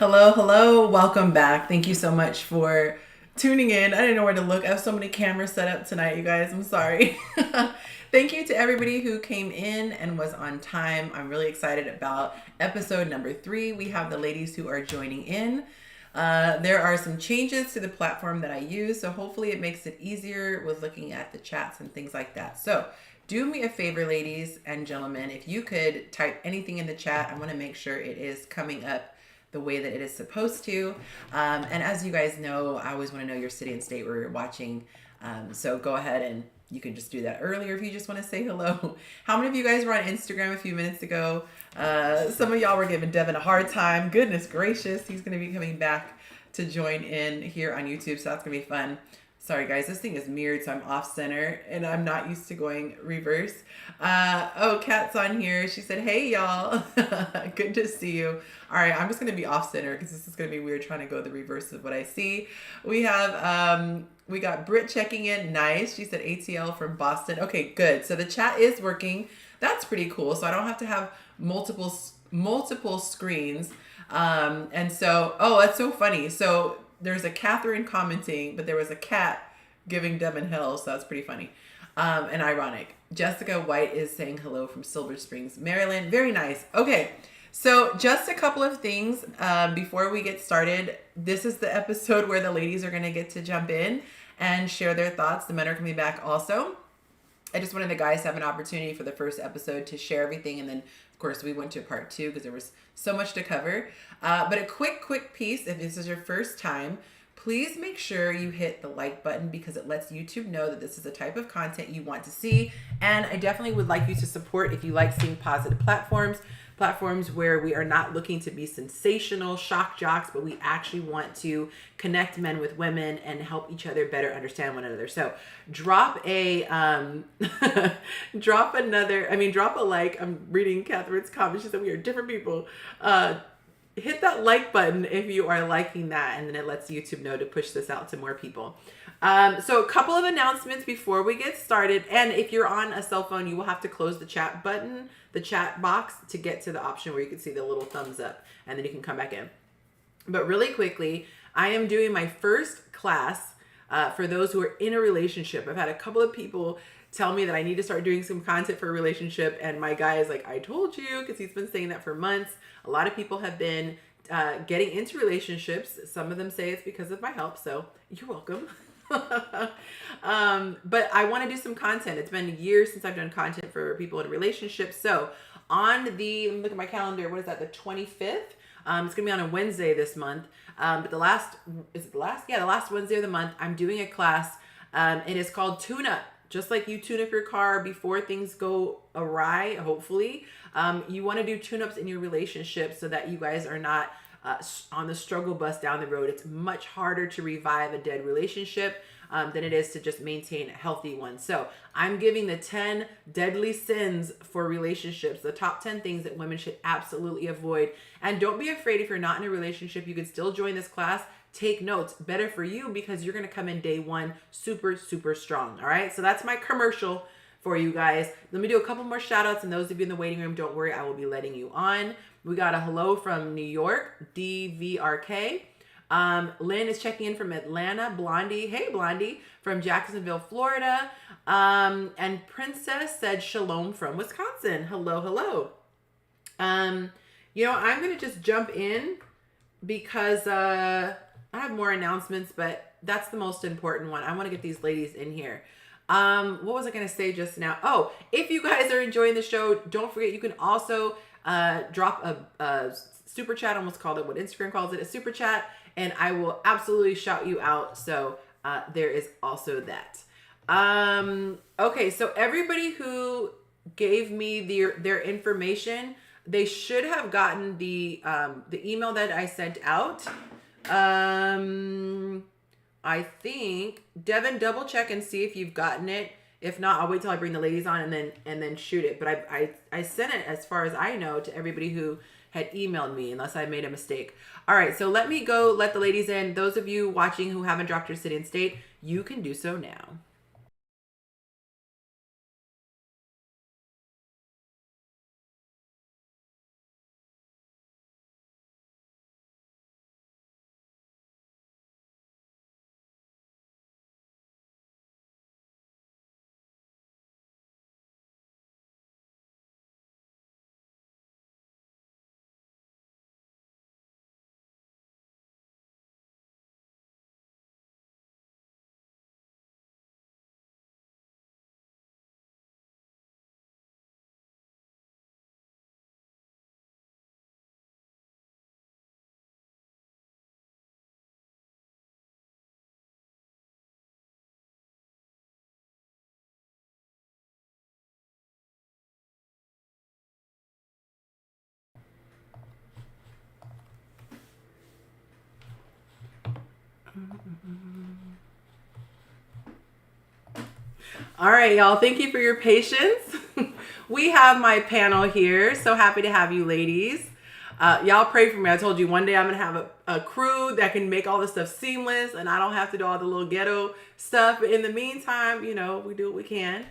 Hello, hello, welcome back. Thank you so much for tuning in. I didn't know where to look. I have so many cameras set up tonight, you guys. I'm sorry. Thank you to everybody who came in and was on time. I'm really excited about episode number 3. We have the ladies who are joining in. There are some changes to the platform that I use, so hopefully it makes it easier with looking at the chats and things like that. So do me a favor, ladies and gentlemen, if you could type anything in the chat, I want to make sure it is coming up the way that it is supposed to. And as you guys know, I always want to know your city and state where you're watching. So go ahead and you can just do that earlier if you just want to say hello. How many of you guys were on Instagram a few minutes ago? Some of y'all were giving Devin a hard time. Goodness gracious, he's going to be coming back to join in here on YouTube, so that's going to be fun. Sorry guys, this thing is mirrored, so I'm off center and I'm not used to going reverse. Oh, Kat's on here. She said, hey y'all, good to see you. All right, I'm just gonna be off center because this is gonna be weird trying to go the reverse of what I see. We got Britt checking in, nice. She said ATL from Boston. Okay, good. So the chat is working. That's pretty cool. So I don't have to have multiple screens. And so, oh, that's so funny. So there's a Catherine commenting, but there was a cat giving Devin hell, so that's pretty funny and ironic. Jessica White is saying hello from Silver Springs, Maryland. Very nice. Okay, so just a couple of things before we get started. This is the episode where the ladies are going to get to jump in and share their thoughts. The men are coming back also. I just wanted the guys to have an opportunity for the first episode to share everything, and then of course we went to part 2 because there was so much to cover. But a quick piece, if this is your first time, please make sure you hit the like button because it lets YouTube know that this is the type of content you want to see. And I definitely would like you to support if you like seeing positive platforms where we are not looking to be sensational shock jocks, but we actually want to connect men with women and help each other better understand one another. So drop a drop a like. I'm reading Catherine's comment. She said we are different people. Hit that like button if you are liking that, and then it lets YouTube know to push this out to more people. So a couple of announcements before we get started. And if you're on a cell phone, you will have to close the chat button, the chat box, to get to the option where you can see the little thumbs up, and then you can come back in. But really quickly, I am doing my first class for those who are in a relationship. I've had a couple of people tell me that I need to start doing some content for a relationship, and my guy is like, I told you, because he's been saying that for months. A lot of people have been getting into relationships. Some of them say it's because of my help, so you're welcome. But I want to do some content. It's been years since I've done content for people in relationships. So on the, let me look at my calendar, what is that, the 25th? It's going to be on a Wednesday this month. But the last Wednesday of the month, I'm doing a class. It is called Tune Up. Just like you tune up your car before things go awry, hopefully, you want to do tune-ups in your relationship so that you guys are not on the struggle bus down the road. It's much harder to revive a dead relationship than it is to just maintain a healthy one. So I'm giving the 10 deadly sins for relationships, the top 10 things that women should absolutely avoid. And don't be afraid if you're not in a relationship, you can still join this class. Take notes. Better for you because you're going to come in day 1 super, super strong. All right. So that's my commercial for you guys. Let me do a couple more shout outs, and those of you in the waiting room, don't worry, I will be letting you on. We got a hello from New York, DVRK. Lynn is checking in from Atlanta. Blondie, hey Blondie, from Jacksonville, Florida. And Princess said shalom from Wisconsin. Hello, hello. I'm going to just jump in because I have more announcements, but that's the most important one. I want to get these ladies in here. What was I going to say just now? Oh, if you guys are enjoying the show, don't forget you can also drop a super chat. I almost called it what Instagram calls it, a super chat, and I will absolutely shout you out. So there is also that. Okay, so everybody who gave me their information, they should have gotten the email that I sent out. I think Devin, double check and see if you've gotten it. If not, I'll wait till I bring the ladies on and then shoot it. But I sent it, as far as I know, to everybody who had emailed me, unless I made a mistake. All right, so let me go let the ladies in. Those of you watching who haven't dropped your city and state, you can do so now. All right, y'all. Thank you for your patience. We have my panel here. So happy to have you ladies. Y'all pray for me. I told you one day I'm going to have a crew that can make all this stuff seamless and I don't have to do all the little ghetto stuff. But in the meantime, you know, we do what we can.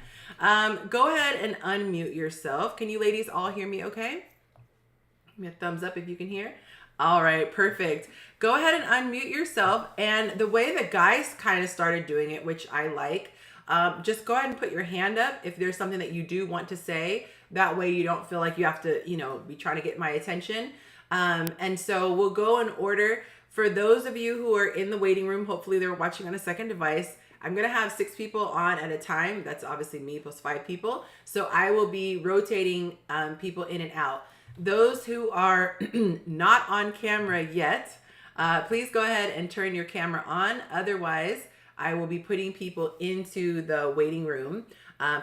Go ahead and unmute yourself. Can you ladies all hear me okay? Give me a thumbs up if you can hear. All right, perfect. Go ahead and unmute yourself. And the way that guys kind of started doing it, which I like, just go ahead and put your hand up if there's something that you do want to say. That way you don't feel like you have to, you know, be trying to get my attention. And so we'll go in order. For those of you who are in the waiting room, hopefully they're watching on a second device. I'm going to have 6 people on at a time. That's obviously me plus 5 people. So I will be rotating people in and out. Those who are not on camera yet, please go ahead and turn your camera on. Otherwise, I will be putting people into the waiting room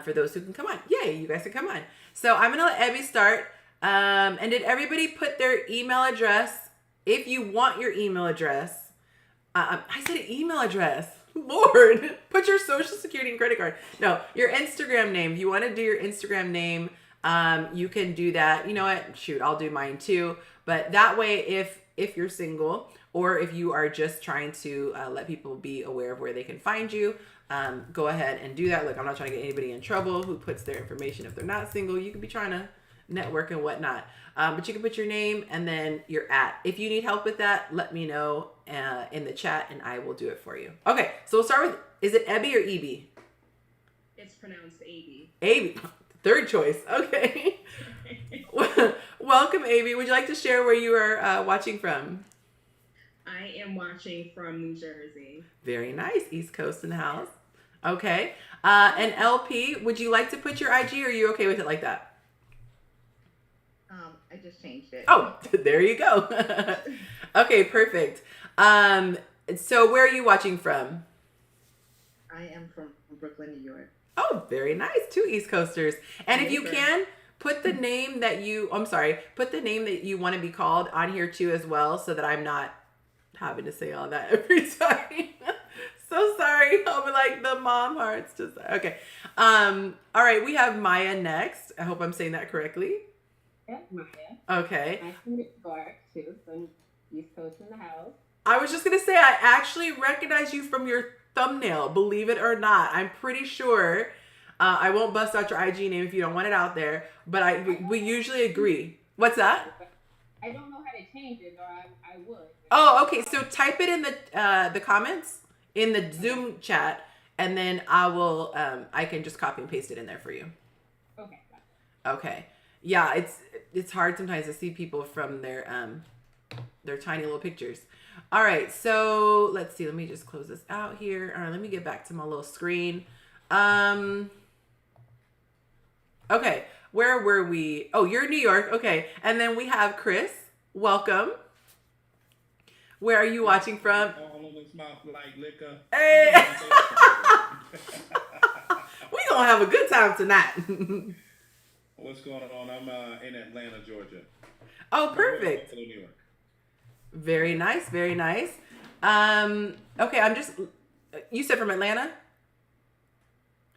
for those who can come on. Yay, you guys can come on. So I'm going to let Abby start. And did everybody put their email address? If you want your email address, I said email address. Lord, put your social security and credit card. No, your Instagram name. If you want to do your Instagram name, you can do that. You know what? Shoot, I'll do mine too. But that way, if you're single or if you are just trying to let people be aware of where they can find you, go ahead and do that. Look, I'm not trying to get anybody in trouble who puts their information if they're not single. You could be trying to network and whatnot. But you can put your name and then your @. If you need help with that, let me know in the chat and I will do it for you. Okay, so we'll start with, is it Ebby or Eby? It's pronounced Abby. Abby, third choice. Okay. Welcome, Abby. Would you like to share where you are watching from? I am watching from New Jersey. Very nice. East Coast in the house. Okay. And LP, would you like to put your IG or are you okay with it like that? I just changed it. Oh, there you go. Okay, perfect. So where are you watching from? I am from Brooklyn, New York. Oh, very nice. 2 East Coasters. And if you can, put the name that you, put the name that you want to be called on here too as well so that I'm not having to say all that every time. So sorry. I'll be like the mom hearts. Just okay. All right, we have Maya next. I hope I'm saying that correctly. Yeah, Maya. Okay. I'm from New York too, so East Coast in the house. I was just gonna say I actually recognize you from your thumbnail, believe it or not. I'm pretty sure. I won't bust out your IG name if you don't want it out there, but we usually agree. What's that? I don't know how to change it, or I would. Oh, okay. So type it in the comments in the Zoom chat, and then I can just copy and paste it in there for you. Okay. Okay. Yeah, it's hard sometimes to see people from their tiny little pictures. All right, so let's see. Let me just close this out here. All right, let me get back to my little screen. Okay, where were we? Oh, you're in New York. Okay, and then we have Chris. Welcome. Where are you watching from? All over his mouth like liquor. Hey, we gonna have a good time tonight. What's going on? I'm in Atlanta, Georgia. Oh, perfect. New York. Very nice, very nice. Okay, you said from Atlanta?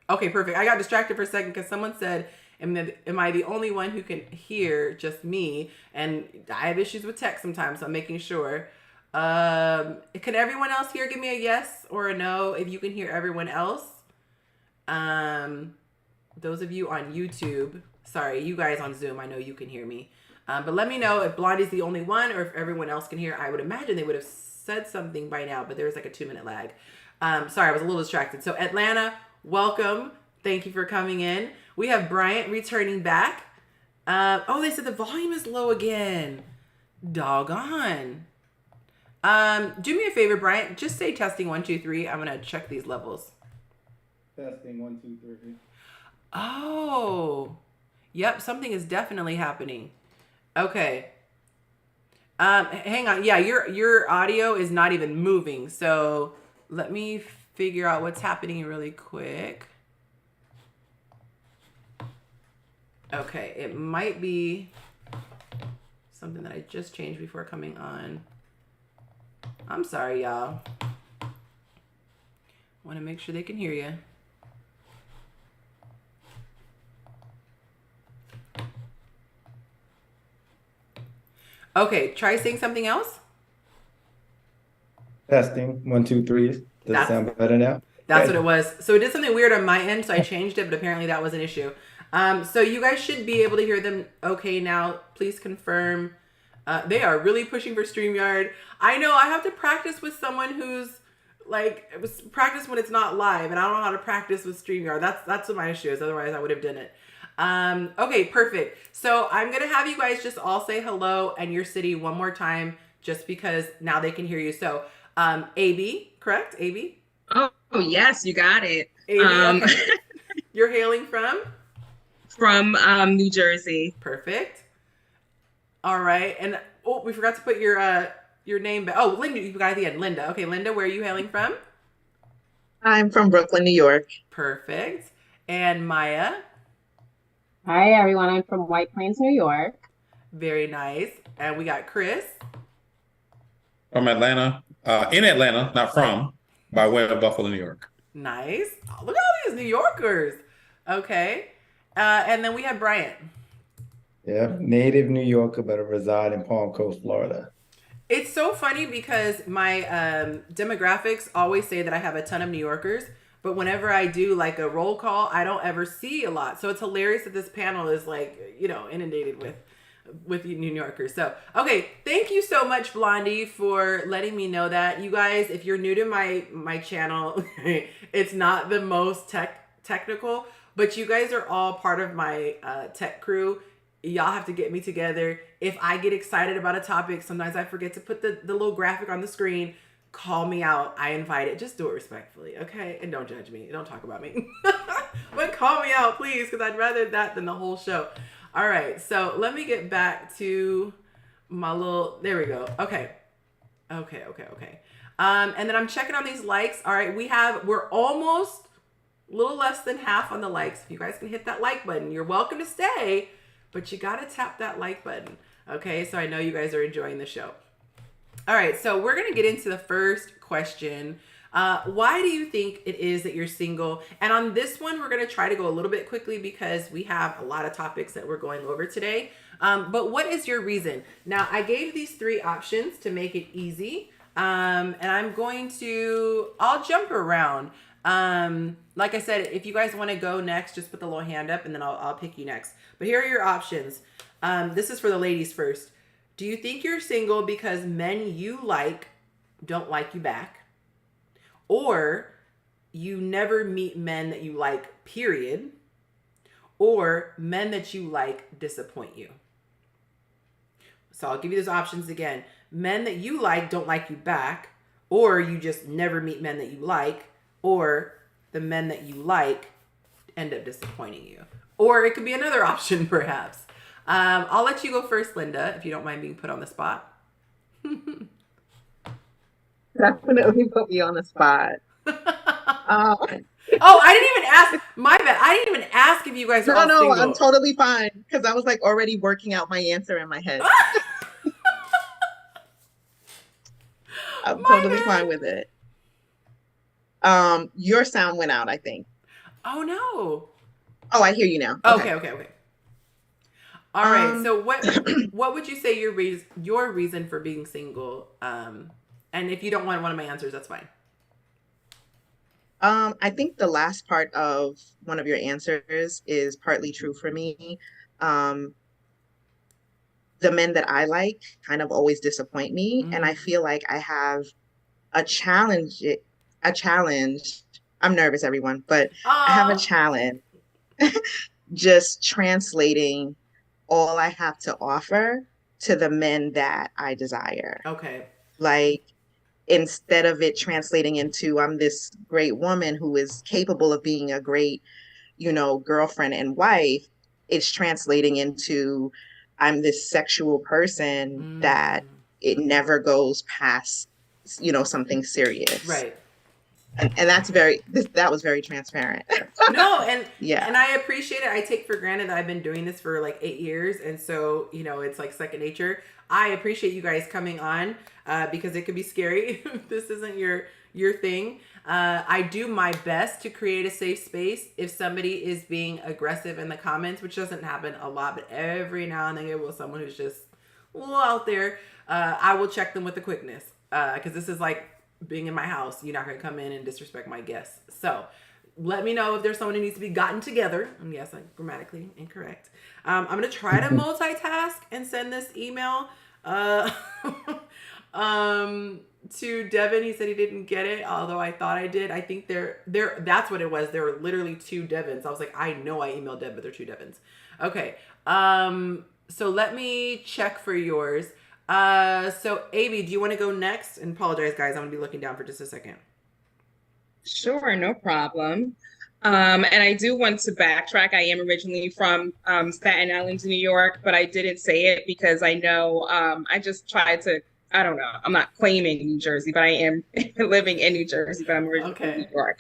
Okay, perfect. I got distracted for a second because someone said, am I the only one who can hear just me? And I have issues with text sometimes, so I'm making sure. Can everyone else here give me a yes or a no if you can hear everyone else? Those of you on YouTube, sorry, you guys on Zoom, I know you can hear me. But let me know if Blondie's the only one or if everyone else can hear. I would imagine they would have said something by now, but there was like a 2-minute lag. Sorry, I was a little distracted. So Atlanta, welcome. Thank you for coming in. We have Bryant returning back. They said the volume is low again. Doggone. Do me a favor, Bryant. Just say testing 1, 2, 3. I'm going to check these levels. Testing 1, 2, 3. Oh. Yep, something is definitely happening. Okay. Hang on. Yeah, your audio is not even moving. So let me figure out what's happening really quick. Okay, it might be something that I just changed before coming on. I'm sorry, y'all. Want to make sure they can hear you. Okay, try saying something else. Testing. 1, 2, 3. Does it sound better now? That's what it was. So it did something weird on my end, so I changed it, but apparently that was an issue. So you guys should be able to hear them okay now. Please confirm. They are really pushing for StreamYard. I know I have to practice with someone who's like, practice when it's not live, and I don't know how to practice with StreamYard. That's what my issue is. Otherwise, I would have done it. Okay, perfect. So I'm going to have you guys just all say hello and your city one more time, just because now they can hear you. So, AB, correct? AB? Oh, yes, you got it. AB, okay. You're hailing from? From New Jersey. Perfect. All right. And, oh, we forgot to put your name back. Oh, Linda, you got it at the end. Linda. Okay, Linda, where are you hailing from? I'm from Brooklyn, New York. Perfect. And Maya? Hi, everyone. I'm from White Plains, New York. Very nice. And we got Chris. From Atlanta. In Atlanta, not from, by way of Buffalo, New York. Nice. Oh, look at all these New Yorkers. Okay. And then we have Bryant. Yeah, native New Yorker, but I reside in Palm Coast, Florida. It's so funny because my demographics always say that I have a ton of New Yorkers, but whenever I do like a roll call, I don't ever see a lot. So it's hilarious that this panel is like, inundated with New Yorkers. So, okay. Thank you so much, Blondie, for letting me know that. You guys, if you're new to my channel, it's not the most technical, but you guys are all part of my tech crew. Y'all have to get me together. If I get excited about a topic, sometimes I forget to put the little graphic on the screen. Call me out. I invite it. Just do it respectfully, okay? And don't judge me. Don't talk about me. But call me out, please, because I'd rather that than the whole show. All right, so let me get back to my little... There we go. Okay. And then I'm checking on these likes. All right, we're almost a little less than half on the likes. If you guys can hit that like button, you're welcome to stay, but you got to tap that like button, okay? So I know you guys are enjoying the show. All right, so we're going to get into the first question. Why do you think it is that you're single? And on this one, we're going to try to go a little bit quickly because we have a lot of topics that we're going over today. But what is your reason? Now, I gave these 3 options to make it easy. And I'll jump around. Like I said, if you guys want to go next, just put the little hand up and then I'll pick you next. But here are your options. This is for the ladies first. Do you think you're single because men you like don't like you back? Or you never meet men that you like, period? Or men that you like disappoint you? So I'll give you those options again. Men that you like don't like you back, or you just never meet men that you like, or the men that you like end up disappointing you. Or it could be another option, perhaps. I'll let you go first, Linda, if you don't mind being put on the spot. Definitely put me on the spot. Oh, I didn't even ask. My bad. I didn't even ask if you guys are all single. I'm totally fine because I was like already working out my answer in my head. I'm totally fine with it. Your sound went out, I think. Oh no. Oh, I hear you now. Okay. All right. So what would you say your reason for being single? And if you don't want one of my answers, that's fine. I think the last part of one of your answers is partly true for me. The men that I like kind of always disappoint me. And I feel like I have a challenge. I'm nervous, everyone, but I have a challenge just translating all I have to offer to the men that I desire. Okay. Like, instead of it translating into I'm this great woman who is capable of being a great, girlfriend and wife, it's translating into I'm this sexual person that it never goes past, something serious. Right. And that was very transparent. No, and yeah. And I appreciate it. I take for granted that I've been doing this for like 8 years. And so, it's like second nature. I appreciate you guys coming on because it could be scary if this isn't your your thing. I do my best to create a safe space if somebody is being aggressive in the comments, which doesn't happen a lot, but every now and then it will someone who's just a little out there. I will check them with the quickness because this is like being in my house. You're not going to come in and disrespect my guests. So let me know if there's someone who needs to be gotten together. And yes, I'm grammatically incorrect. I'm going to try to multitask and send this email to Devin. He said he didn't get it, although I thought I did. I think that's what it was. There were literally 2 Devins. I was like, I know I emailed Dev, but there are 2 Devins. Okay. So let me check for yours. So Avi, do you want to go next? And apologize, guys. I'm going to be looking down for just a second. Sure, no problem. And I do want to backtrack. I am originally from Staten Island, New York, but I didn't say it because I know I just tried to, I don't know, I'm not claiming New Jersey, but I am living in New Jersey, but I'm originally from New York.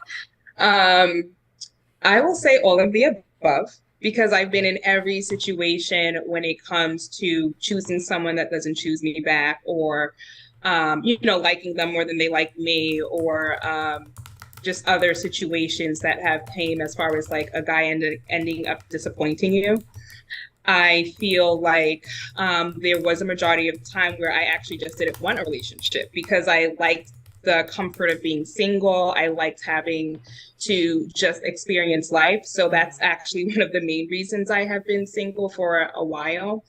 I will say all of the above because I've been in every situation when it comes to choosing someone that doesn't choose me back or, liking them more than they like me or just other situations that have came as far as like a guy ending up disappointing you. I feel like there was a majority of the time where I actually just didn't want a relationship because I liked the comfort of being single. I liked having to just experience life. So that's actually one of the main reasons I have been single for a while.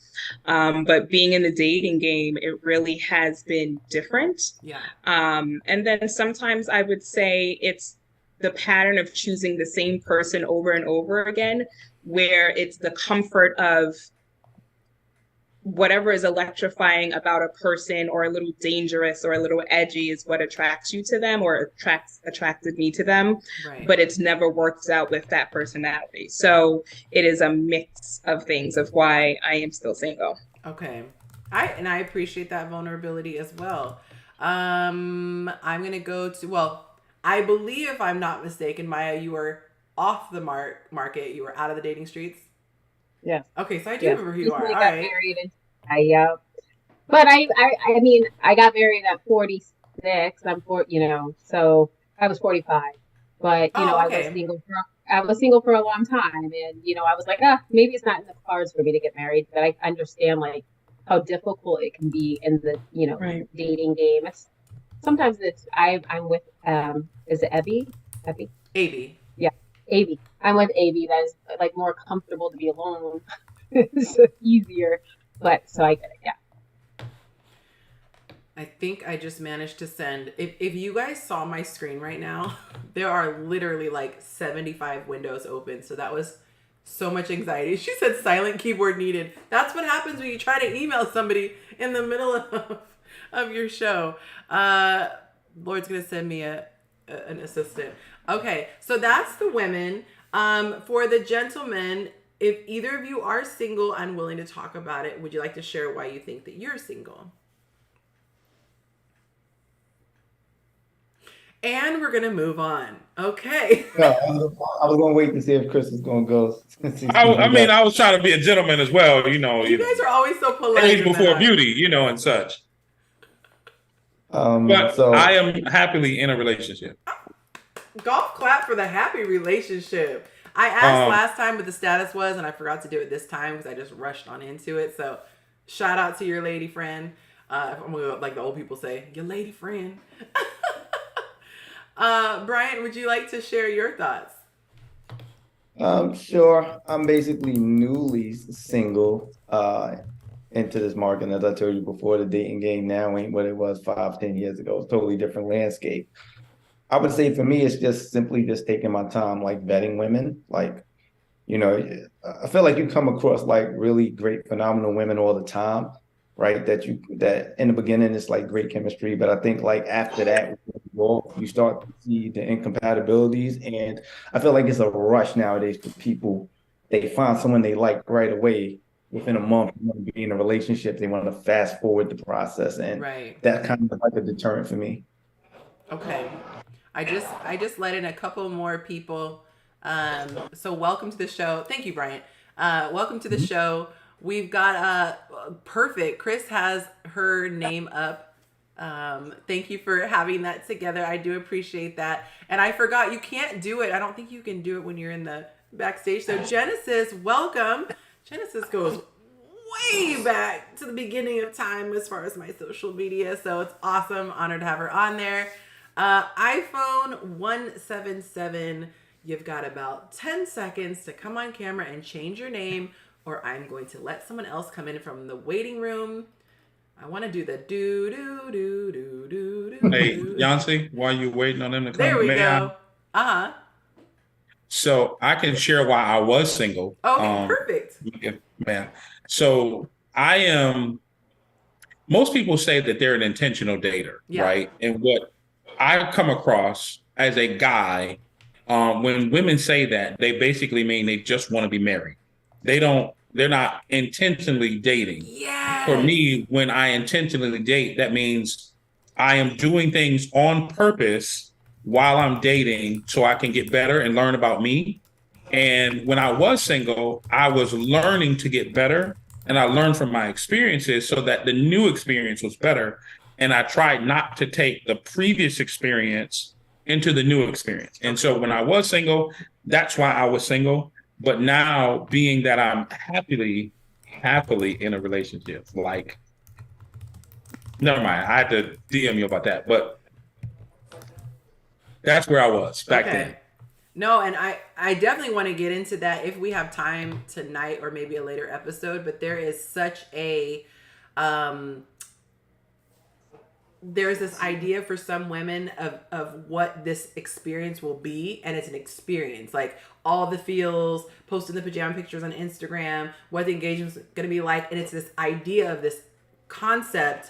But being in the dating game, it really has been different. Yeah. And then sometimes I would say it's the pattern of choosing the same person over and over again, where it's the comfort of whatever is electrifying about a person or a little dangerous or a little edgy is what attracts you to them or attracted me to them. Right. But it's never worked out with that personality. So it is a mix of things of why I am still single. Okay. I appreciate that vulnerability as well. I'm going to go to, I believe if I'm not mistaken, Maya, you were off the market. You were out of the dating streets. Yeah. Okay, so I do remember who you are. All got right. married but I mean, I got married at 46. So I was 45. But I was single for a long time, and I was like, maybe it's not in the cards for me to get married. But I understand like how difficult it can be in the Right. dating game. Sometimes I'm with is it Abby? Abby. Yeah, Abby. I'm with Abby. That is like more comfortable to be alone. It's easier, but so I get it. Yeah. I think I just managed to send. If you guys saw my screen right now, there are literally like 75 windows open. So that was so much anxiety. She said silent keyboard needed. That's what happens when you try to email somebody in the middle of your show. Lord's gonna send me an assistant. Okay, so that's the women. For the gentlemen, if either of you are single and willing to talk about it, would you like to share why you think that you're single? And we're going to move on. Okay. No, I was going to wait to see if Chris was going to go. I was trying to be a gentleman as well, You guys are always so polite. Age before beauty, and such. But I am happily in a relationship. Golf clap for the happy relationship. I asked last time what the status was, and I forgot to do it this time because I just rushed on into it. So shout out to your lady friend. I'm going to go like the old people say, your lady friend. Brian, would you like to share your thoughts? Sure. I'm basically newly single into this market. And as I told you before, the dating game now ain't what it was 5-10 years ago. It's a totally different landscape. I would say for me, it's just simply just taking my time, like vetting women. Like, I feel like you come across like really great, phenomenal women all the time, right? That in the beginning, it's like great chemistry. But I think like after that, you start to see the incompatibilities. And I feel like it's a rush nowadays for people. They find someone they like right away. Within a month, they want to be in a relationship. They want to fast forward the process. And that kind of like a deterrent for me. Okay. I just let in a couple more people. So welcome to the show. Thank you, Bryant. Welcome to the show. We've got perfect. Chris has her name up. Thank you for having that together. I do appreciate that. And I forgot, you can't do it. I don't think you can do it when you're in the backstage. So Genesis, welcome. Genesis goes way back to the beginning of time as far as my social media. So it's awesome. Honored to have her on there. iPhone 177. You've got about 10 seconds to come on camera and change your name, or I'm going to let someone else come in from the waiting room. I want to do the do do do do do do. Hey, Yonci, while you waiting on them to come, there we go. So I can share why I was single. Okay, perfect. Yeah. So I am. Most people say that they're an intentional dater, right? And what I come across as a guy, when women say that, they basically mean they just want to be married. They're not intentionally dating. Yes. For me, when I intentionally date, that means I am doing things on purpose while I'm dating so I can get better and learn about me. And when I was single, I was learning to get better, and I learned from my experiences so that the new experience was better. And I tried not to take the previous experience into the new experience. And so when I was single, that's why I was single. But now, being that I'm happily in a relationship, like, never mind, I had to DM you about that, but that's where I was back then. No, and I definitely want to get into that if we have time tonight or maybe a later episode, but there is such a, there's this idea for some women of what this experience will be, and it's an experience, like all the feels, posting the pajama pictures on Instagram, what the engagement's going to be like, and it's this idea of this concept,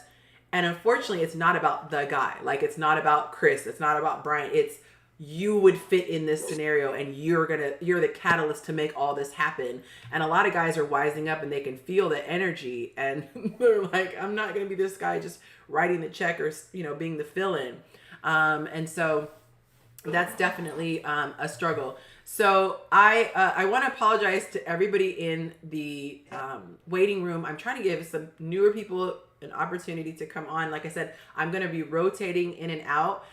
and unfortunately it's not about the guy, like it's not about Chris, it's not about Brian, it's you would fit in this scenario, and you're the catalyst to make all this happen. And a lot of guys are wising up, and they can feel the energy, and they're like, I'm not going to be this guy just writing the check or, being the fill-in. And so that's definitely a struggle. So I want to apologize to everybody in the waiting room. I'm trying to give some newer people an opportunity to come on. Like I said, I'm going to be rotating in and out.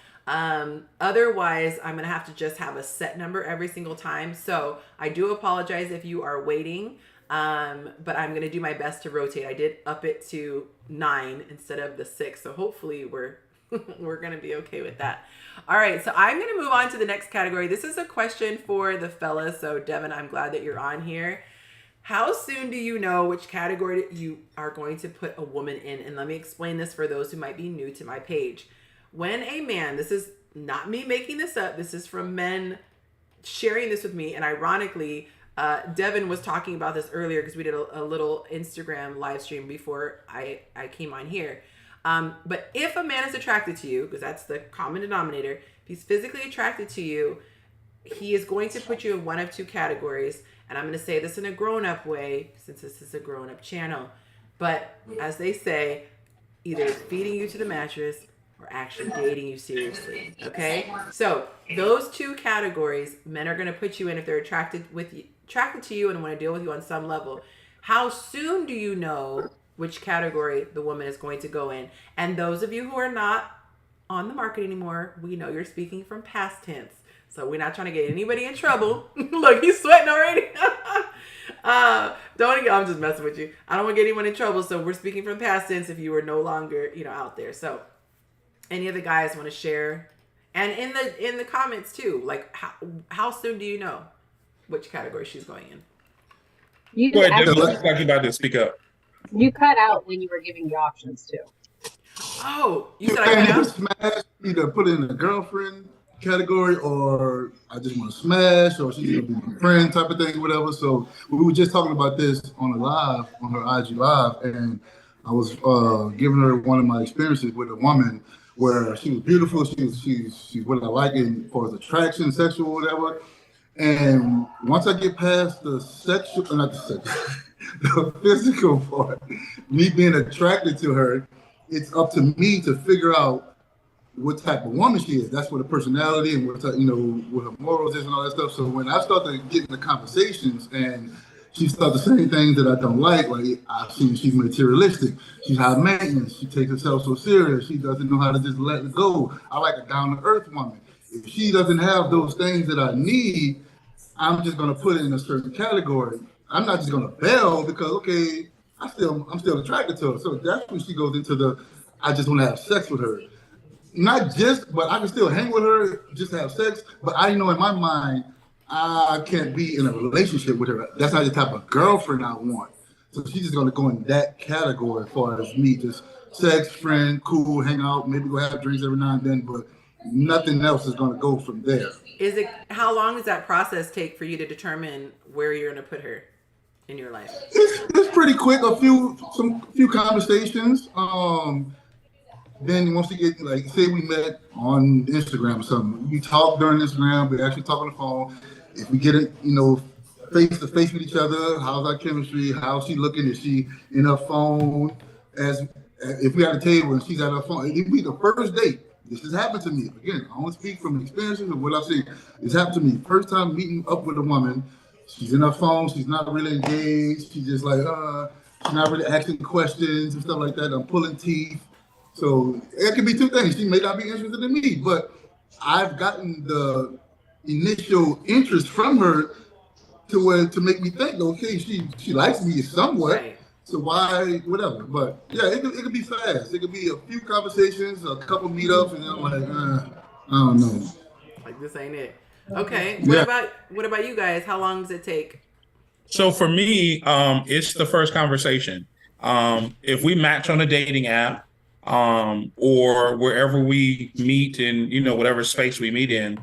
Otherwise, I'm going to have to just have a set number every single time. So I do apologize if you are waiting. But I'm going to do my best to rotate. I did up it to 9 instead of the 6. So hopefully we're going to be okay with that. All right. So I'm going to move on to the next category. This is a question for the fellas. So Devin, I'm glad that you're on here. How soon do you know which category you are going to put a woman in? And let me explain this for those who might be new to my page. When a man, this is not me making this up, this is from men sharing this with me, and ironically, Devin was talking about this earlier because we did a little Instagram live stream before I came on here. But if a man is attracted to you, because that's the common denominator, if he's physically attracted to you, he is going to put you in one of two categories. And I'm going to say this in a grown-up way, since this is a grown-up channel. But as they say, either feeding you to the mattress or actually dating you seriously. Okay? So those two categories, men are going to put you in if they're attracted to you and want to deal with you on some level. How soon do you know which category the woman is going to go in? And those of you who are not on the market anymore, we know you're speaking from past tense. So we're not trying to get anybody in trouble. Look, he's sweating already. I'm just messing with you. I don't want to get anyone in trouble. So we're speaking from past tense if you are no longer, out there. So any of the guys want to share? And in the comments too, like how soon do you know which category she's going in? Go ahead, let's talk about this. Speak up. You cut out when you were giving the options too. Oh, you said I cut out? Smash, either put it in the girlfriend category, or I just want to smash, or she's gonna be my friend type of thing, whatever. So we were just talking about this on her IG live, and I was giving her one of my experiences with a woman where she was beautiful, she's what I like in for as attraction, sexual, whatever. And once I get past the the physical part, me being attracted to her, it's up to me to figure out what type of woman she is. That's what her personality and what type, what her morals is and all that stuff. So when I start to get into conversations and She's thought the same things that I don't like. Like I've seen she's materialistic. She's high maintenance. She takes herself so serious. She doesn't know how to just let it go. I like a down to earth woman. If she doesn't have those things that I need, I'm just gonna put it in a certain category. I'm not just gonna bail because okay, I'm still attracted to her. So that's when she goes into the I just want to have sex with her. Not just, but I can still hang with her, just have sex. But I know in my mind, I can't be in a relationship with her. That's not the type of girlfriend I want. So she's just gonna go in that category as far as me, just sex, friend, cool, hang out, maybe go have drinks every now and then, but nothing else is gonna go from there. How long does that process take for you to determine where you're gonna put her in your life? It's pretty quick. A few conversations. Then once you get, like, say we met on Instagram or something, we talk during Instagram, we actually talk on the phone. If we get it, face to face with each other, how's our chemistry? How's she looking? Is she in her phone? As if we at a table and she's at her phone, it'd be the first date. This has happened to me. Again, I want to speak from experiences of what I've seen. It's happened to me. First time meeting up with a woman, she's in her phone. She's not really engaged. She's just like, she's not really asking questions and stuff like that. I'm pulling teeth. So it could be two things. She may not be interested in me, but I've gotten the initial interest from her to make me think, okay, she likes me somewhat. Right. So why, whatever. But yeah, it could be fast. It could be a few conversations, a couple meetups, and then I'm like, I don't know. Like this ain't it. Okay. Yeah. What about you guys? How long does it take? So for me, it's the first conversation. If we match on a dating app, or wherever we meet in, whatever space we meet in,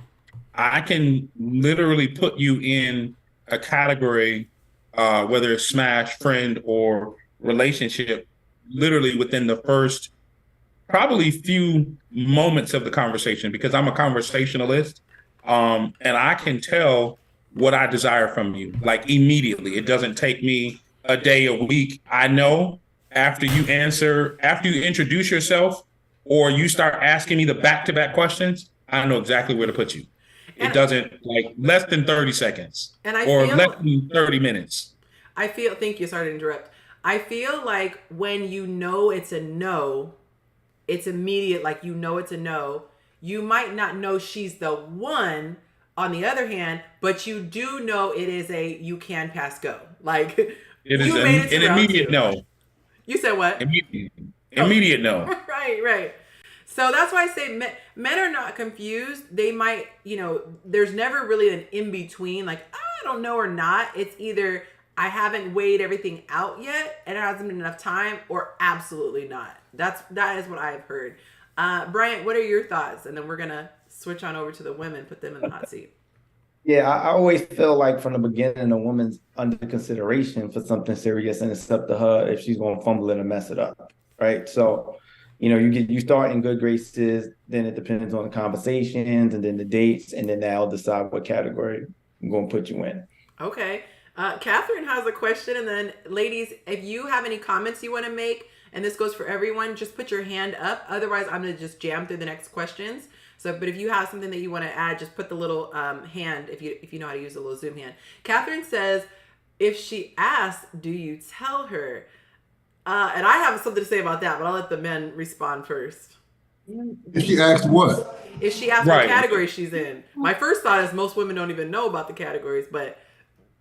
I can literally put you in a category, whether it's smash, friend, or relationship, literally within the first probably few moments of the conversation, because I'm a conversationalist, and I can tell what I desire from you, like immediately. It doesn't take me a day, a week. I know after you introduce yourself, or you start asking me the back-to-back questions, I know exactly where to put you. It doesn't, like, less than 30 seconds or less than 30 minutes. Thank you, sorry to interrupt. I feel like when it's a no, it's immediate, like it's a no. You might not know she's the one, on the other hand, but you do know it is you can pass go. Like, it is an immediate no. You said what? Immediate no. Right. So that's why I say men are not confused. They might, there's never really an in-between, like, I don't know or not. It's either I haven't weighed everything out yet and it hasn't been enough time, or absolutely not. That is what I've heard. Bryant, what are your thoughts? And then we're going to switch on over to the women, put them in the hot seat. Yeah, I always feel like from the beginning, a woman's under consideration for something serious, and it's up to her if she's going to fumble it and mess it up, right? So, you start in good graces, then it depends on the conversations and then the dates, and then I'll decide what category I'm going to put you in. Okay. Catherine has a question, and then ladies, if you have any comments you want to make, and this goes for everyone, just put your hand up. Otherwise, I'm going to just jam through the next questions. So, but if you have something that you want to add, just put the little hand, if you know how to use the little Zoom hand. Catherine says, if she asks, do you tell her? And I have something to say about that, but I'll let the men respond first. If she asks what? If she asks what category she's in. My first thought is most women don't even know about the categories, but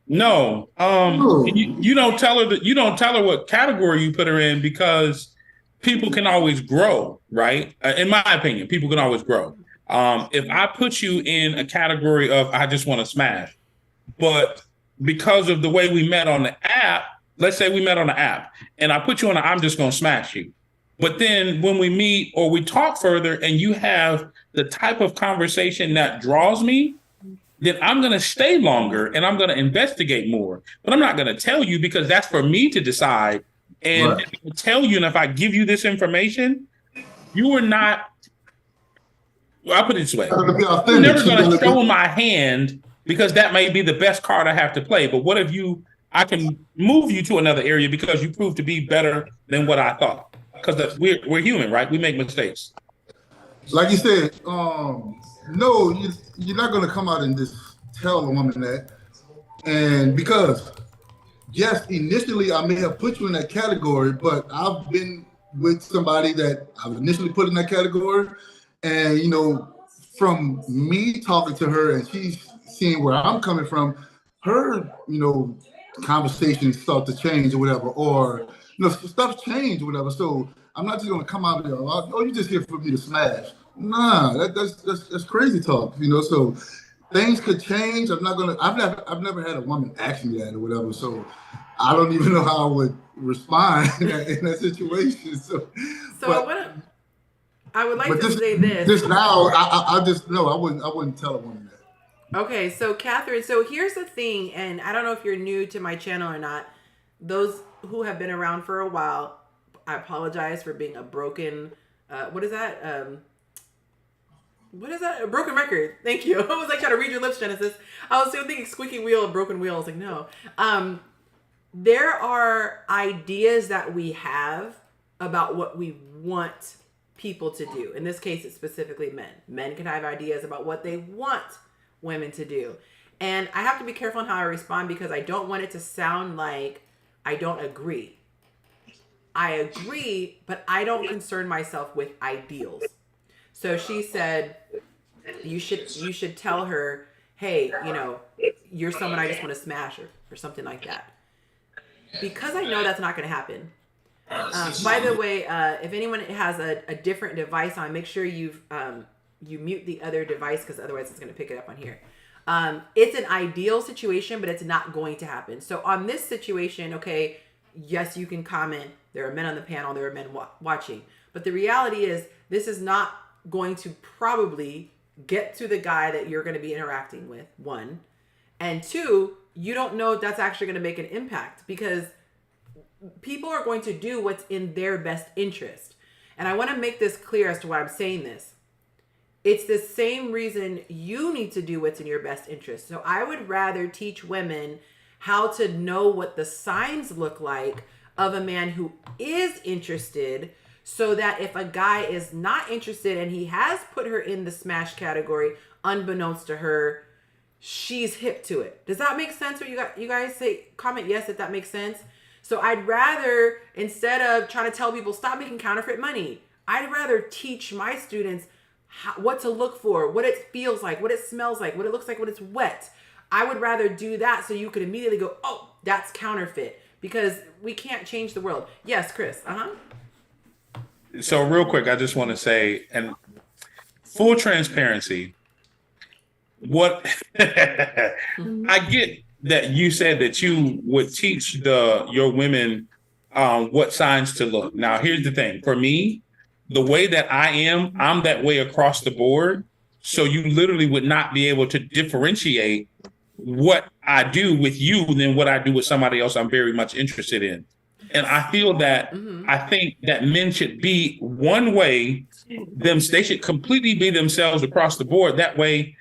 no. You don't tell her you don't tell her what category you put her in, because people can always grow, right? In my opinion, people can always grow. If I put you in a category of I just want to smash, but because of the way we met on the app, let's say we met on the app and I put you on I'm just going to smash you. But then when we meet or we talk further and you have the type of conversation that draws me, then I'm going to stay longer and I'm going to investigate more. But I'm not going to tell you, because that's for me to decide. And right. If I tell you, and if I give you this information, you are not, I'll put it this way. I'm never going to show my hand, because that may be the best card I have to play. But what if I can move you to another area because you prove to be better than what I thought. Because we're human, right? We make mistakes. Like you said, no, you're not going to come out and just tell a woman that. And because yes, initially I may have put you in that category, but I've been with somebody that I've initially put in that category, and from me talking to her and she's seeing where I'm coming from, her conversations start to change or whatever, or stuff change or whatever. So I'm not just gonna come out there, oh, you just here for me to smash. Nah, that's crazy talk, So things could change. I've never had a woman ask me that or whatever. So I don't even know how I would respond in that situation. So I would like to say this. Just now, I just no, I wouldn't tell a woman that. Okay, so Catherine, so here's the thing, and I don't know if you're new to my channel or not. Those who have been around for a while, I apologize for being a broken, what is that? A broken record. Thank you. I was like trying to read your lips, Genesis. I was still thinking squeaky wheel, broken wheel. I was like, no. There are ideas that we have about what we want people to do. In this case, it's specifically men. Men can have ideas about what they want women to do. And I have to be careful on how I respond because I don't want it to sound like I don't agree. I agree, but I don't concern myself with ideals. So she said, you should tell her, hey, you're someone I just want to smash or something like that. Because I know that's not going to happen. By the way, if anyone has a different device on, make sure you mute the other device because otherwise it's going to pick it up on here. It's an ideal situation, but it's not going to happen. So on this situation, okay, yes, you can comment. There are men on the panel. There are men watching. But the reality is this is not going to probably get to the guy that you're going to be interacting with, one. And two, you don't know if that's actually going to make an impact because people are going to do what's in their best interest. And I want to make this clear as to why I'm saying this. It's the same reason you need to do what's in your best interest. So I would rather teach women how to know what the signs look like of a man who is interested so that if a guy is not interested and he has put her in the smash category, unbeknownst to her, she's hip to it. Does that make sense? What you guys say? Comment yes if that makes sense. So I'd rather, instead of trying to tell people stop making counterfeit money, I'd rather teach my students what to look for, what it feels like, what it smells like, what it looks like when it's wet. I would rather do that so you could immediately go, oh, that's counterfeit, because we can't change the world. Yes, Chris. So real quick, I just want to say, and full transparency, what I get that you said that you would teach your women what signs to look. Now, here's the thing. For me, the way that I'm that way across the board. So you literally would not be able to differentiate what I do with you than what I do with somebody else I'm very much interested in. And I feel that I think that men should be one way, they should completely be themselves across the board that way.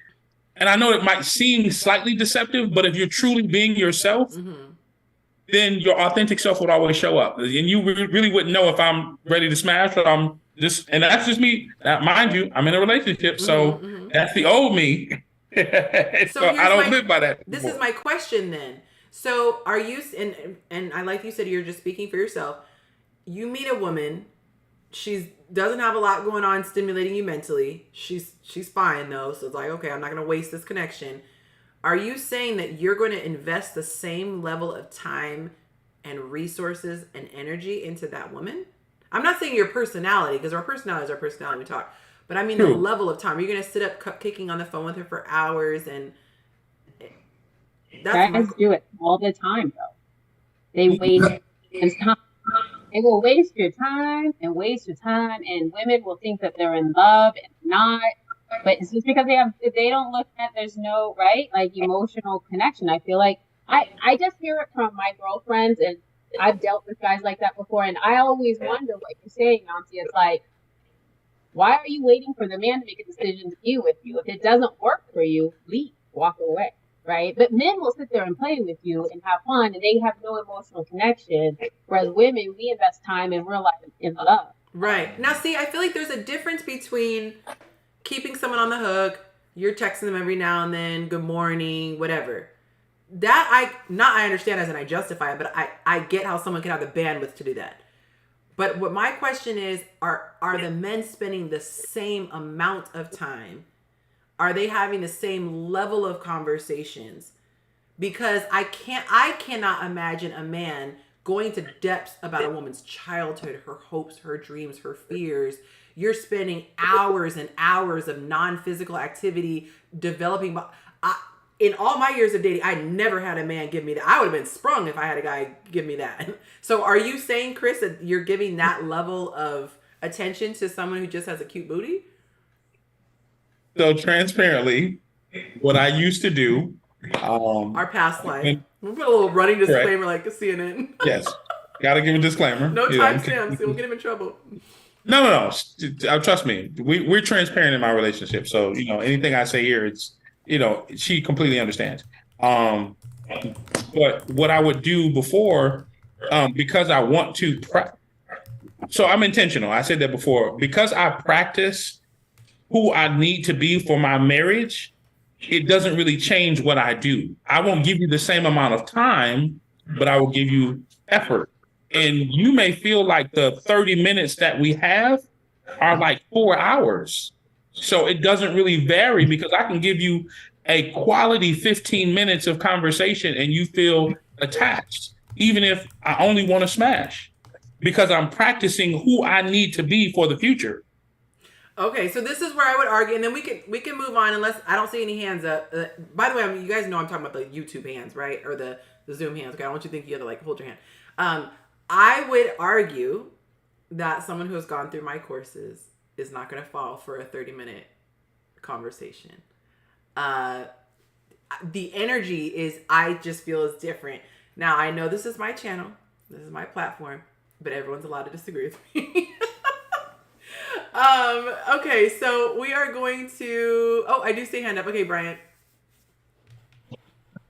And I know it might seem slightly deceptive, but if you're truly being yourself, then your authentic self would always show up. And you really wouldn't know if I'm ready to smash or I'm just, and that's just me. Mind you, I'm in a relationship, so that's the old me. So I don't live by that. This is my question then. So are you, and I like you said, you're just speaking for yourself. You meet a woman, she doesn't have a lot going on stimulating you mentally. She's fine though. So it's like, okay, I'm not going to waste this connection. Are you saying that you're going to invest the same level of time and resources and energy into that woman? I'm not saying your personality, because our personality is our personality, we talk. But I mean the level of time. You're going to sit up cupcaking on the phone with her for hours and... Guys do it all the time, though. They waste time. They will waste your time, and women will think that they're in love and not. But it's just because they don't look at, there's no, right, like emotional connection. I feel like I just hear it from my girlfriends, and I've dealt with guys like that before, and I always wonder what you're saying, Yonci. It's like, why are you waiting for the man to make a decision to be with you? If it doesn't work for you, leave, walk away. Right? But men will sit there and play with you and have fun, and they have no emotional connection. Whereas women, we invest time in real life in love. Right. Now, see, I feel like there's a difference between keeping someone on the hook. You're texting them every now and then, good morning, whatever. I understand as in I justify it, but I get how someone can have the bandwidth to do that. But what my question is, are the men spending the same amount of time? Are they having the same level of conversations? Because I cannot imagine a man going to depths about a woman's childhood, her hopes, her dreams, her fears. You're spending hours and hours of non-physical activity developing. In all my years of dating, I never had a man give me that. I would have been sprung if I had a guy give me that. So are you saying, Chris, that you're giving that level of attention to someone who just has a cute booty? So transparently, what I used to do. Our past life. We'll put a little running disclaimer like a CNN. Yes. Got to give a disclaimer. No timestamps. We'll get him in trouble. No. Trust me. We're transparent in my relationship. So, anything I say here, it's, she completely understands. But what I would do before, because I want to, so I'm intentional. I said that before. Because I practice who I need to be for my marriage, it doesn't really change what I do. I won't give you the same amount of time, but I will give you effort. And you may feel like the 30 minutes that we have are like 4 hours. So it doesn't really vary, because I can give you a quality 15 minutes of conversation and you feel attached, even if I only want to smash, because I'm practicing who I need to be for the future. Okay, so this is where I would argue, and then we can move on, unless I don't see any hands up. By the way, you guys know I'm talking about the YouTube hands, right? Or the Zoom hands. Okay, I don't want you to think you have to hold your hand. I would argue that someone who has gone through my courses is not going to fall for a 30-minute conversation. The energy is, I just feel, is different. Now, I know this is my channel, this is my platform, but everyone's allowed to disagree with me. Okay, so we are going to, I do see a hand up. Okay, Brian.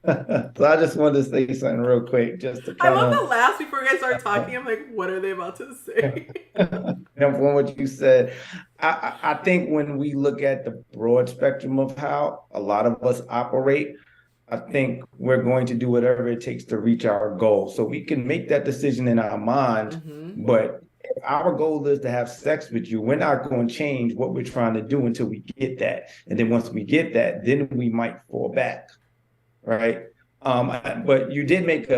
So I just wanted to say something real quick, just to I love the laughs before you guys start talking. I'm like, what are they about to say? And from what you said, I think when we look at the broad spectrum of how a lot of us operate, I think we're going to do whatever it takes to reach our goal. So we can make that decision in our mind, but if our goal is to have sex with you, we're not going to change what we're trying to do until we get that. And then once we get that, then we might fall back, right? But you did make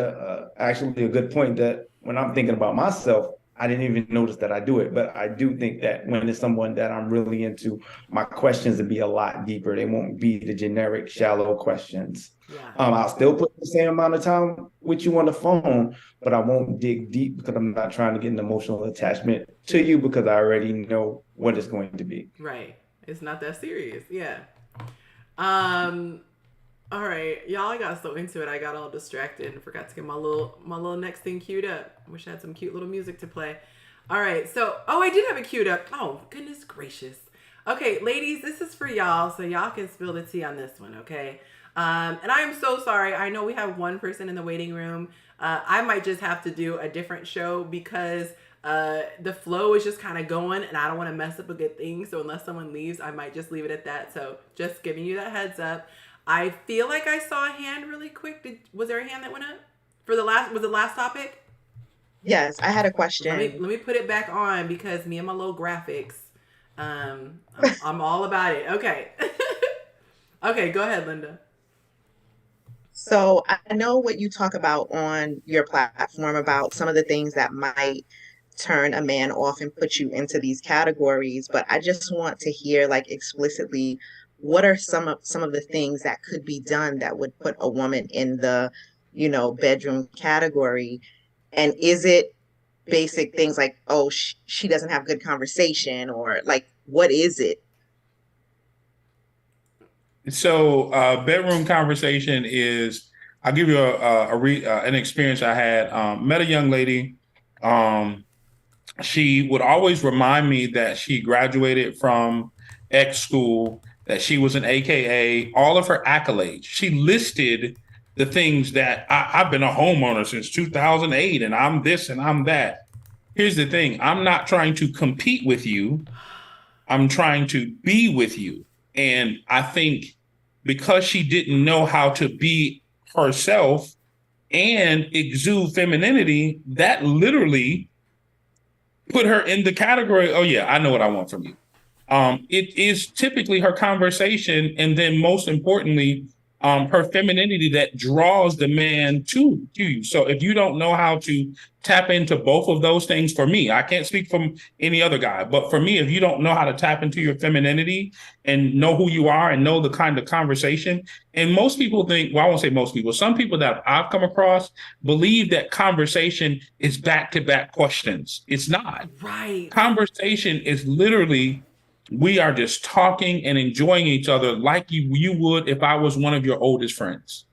actually a good point that when I'm thinking about myself, I didn't even notice that I do it. But I do think that when it's someone that I'm really into, my questions will be a lot deeper. They won't be the generic, shallow questions. Yeah. I'll still put the same amount of time with you on the phone, but I won't dig deep, because I'm not trying to get an emotional attachment to you, because I already know what it's going to be. Right. It's not that serious. Yeah. All right, y'all, I got so into it, I got all distracted and forgot to get my little next thing queued up. Wish I had some cute little music to play. All right, so, I did have it queued up. Oh, goodness gracious. Okay, ladies, this is for y'all, so y'all can spill the tea on this one, okay? And I am so sorry. I know we have one person in the waiting room. I might just have to do a different show, because the flow is just kind of going, and I don't want to mess up a good thing. So unless someone leaves, I might just leave it at that. So just giving you that heads up. I feel like I saw a hand really quick. Was there a hand that went up for the last topic? Yes, I had a question. Let me put it back on, because me and my little graphics, I'm all about it. Okay. Okay, go ahead, Linda. So I know what you talk about on your platform about some of the things that might turn a man off and put you into these categories, but I just want to hear, like, explicitly, what are some of the things that could be done that would put a woman in the, bedroom category? And is it basic things like, oh, she doesn't have good conversation, or like, what is it? So bedroom conversation is, I'll give you an experience I had. Met a young lady. She would always remind me that she graduated from X school, that she was an AKA, all of her accolades. She listed the things that I've been a homeowner since 2008, and I'm this and I'm that. Here's the thing. I'm not trying to compete with you. I'm trying to be with you. And I think because she didn't know how to be herself and exude femininity, that literally put her in the category, oh yeah, I know what I want from you. It is typically her conversation, and then most importantly, her femininity that draws the man to you. So if you don't know how to tap into both of those things, for me, I can't speak from any other guy, but for me, if you don't know how to tap into your femininity and know who you are and know the kind of conversation, and most people think, well, I won't say most people, some people that I've come across believe that conversation is back-to-back questions. It's not. Right. Conversation is literally, we are just talking and enjoying each other like you would if I was one of your oldest friends.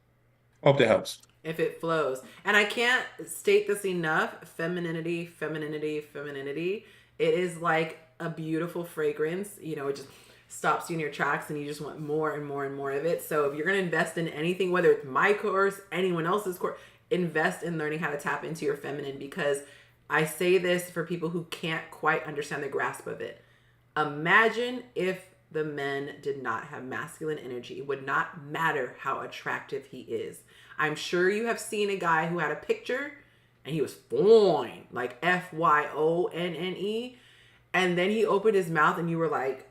Hope that helps. If it flows. And I can't state this enough. Femininity, femininity, femininity. It is like a beautiful fragrance. You know, it just stops you in your tracks and you just want more and more and more of it. So if you're going to invest in anything, whether it's my course, anyone else's course, invest in learning how to tap into your feminine, because I say this for people who can't quite understand the grasp of it. Imagine if the men did not have masculine energy. It would not matter how attractive he is. I'm sure you have seen a guy who had a picture and he was fine, like FYONNE. And then he opened his mouth and you were like,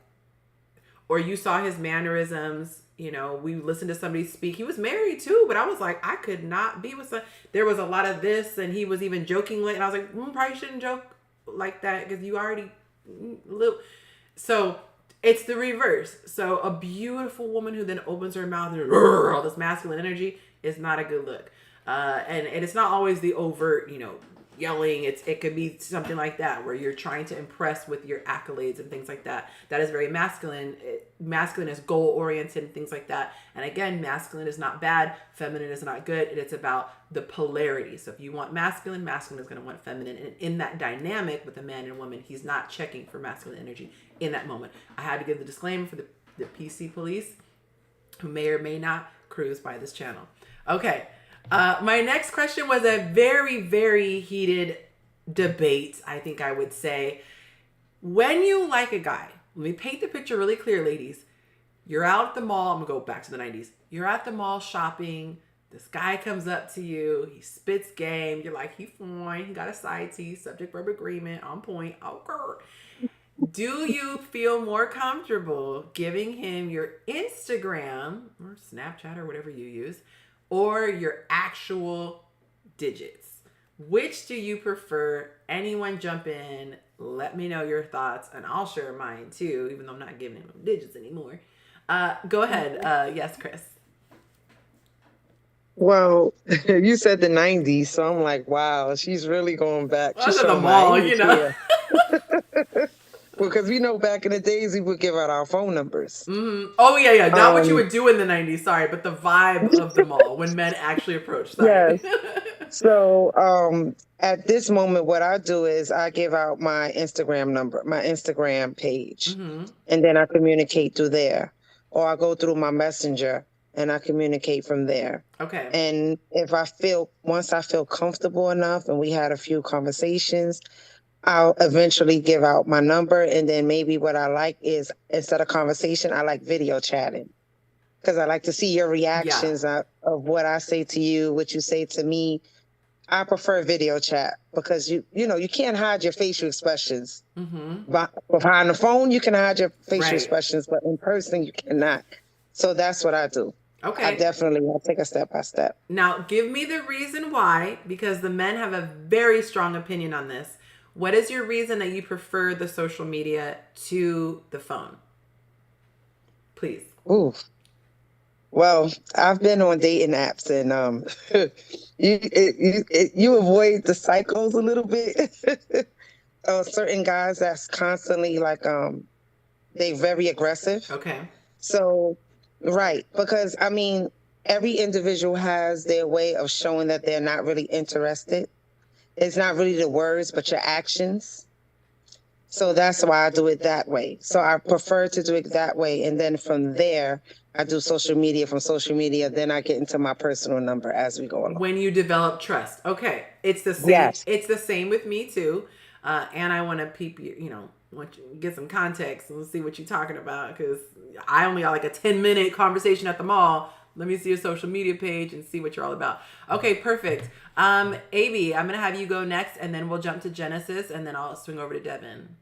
or you saw his mannerisms. You know, we listened to somebody speak. He was married too, but I was like, I could not be with some. There was a lot of this, and he was even joking. And I was like, probably shouldn't joke like that because you already little. So it's the reverse. So a beautiful woman who then opens her mouth and all this masculine energy is not a good look. And it's not always the overt, you know, yelling. It could be something like that where you're trying to impress with your accolades and things like that. That is very masculine. Masculine is goal oriented and things like that. And again, masculine is not bad. Feminine is not good. It's about the polarity. So if you want masculine, masculine is going to want feminine. And in that dynamic with a man and woman, he's not checking for masculine energy in that moment. I had to give the disclaimer for the PC police who may or may not cruise by this channel. Okay. My next question was a very, very heated debate, I think I would say. When you like a guy, let me paint the picture really clear, ladies. You're out at the mall. I'm going to go back to the 90s. You're at the mall shopping. This guy comes up to you. He spits game. You're like, he fine. He got a side T, subject verb agreement, on point. Okay. Do you feel more comfortable giving him your Instagram or Snapchat or whatever you use, or your actual digits? Which do you prefer? Anyone jump in, let me know your thoughts, and I'll share mine too, even though I'm not giving him digits anymore. Go ahead. Yes, Chris. Well, you said the 90s, so I'm like, wow, she's really going back. Well, to the mall, you know. Well, because we know back in the days we would give out our phone numbers. Mm-hmm. Oh, yeah. Not what you would do in the 90s, sorry, but the vibe of the mall when men actually approach. Sorry. Yes. So at this moment, what I do is I give out my Instagram number, my Instagram page, Mm-hmm. and then I communicate through there. Or I go through my messenger and I communicate from there. Okay. And once I feel comfortable enough and we had a few conversations, I'll eventually give out my number. And then maybe what I like is, instead of conversation, I like video chatting, because I like to see your reactions of what I say to you, what you say to me. I prefer video chat because you can't hide your facial expressions. Mm-hmm. But behind the phone, you can hide your facial expressions, but in person, you cannot. So that's what I do. Okay. I'll take a step by step. Now, give me the reason why, because the men have a very strong opinion on this. What is your reason that you prefer the social media to the phone? Please. Ooh. Well, I've been on dating apps, and you avoid the cycles a little bit. Certain guys that's constantly like they're very aggressive. Okay. So, right, because I mean, every individual has their way of showing that they're not really interested. It's not really the words, but your actions. So that's why I do it that way. So I prefer to do it that way. And then from there, I do social media. From social media, then I get into my personal number as we go along. When you develop trust. Okay. It's the same. Yes. It's the same with me too. And I want to peep want you to get some context and let's see what you're talking about, because I only got like a 10-minute conversation at the mall. Let me see your social media page and see what you're all about. Okay, perfect. Avi, I'm gonna have you go next, and then we'll jump to Genesis, and then I'll swing over to Devin.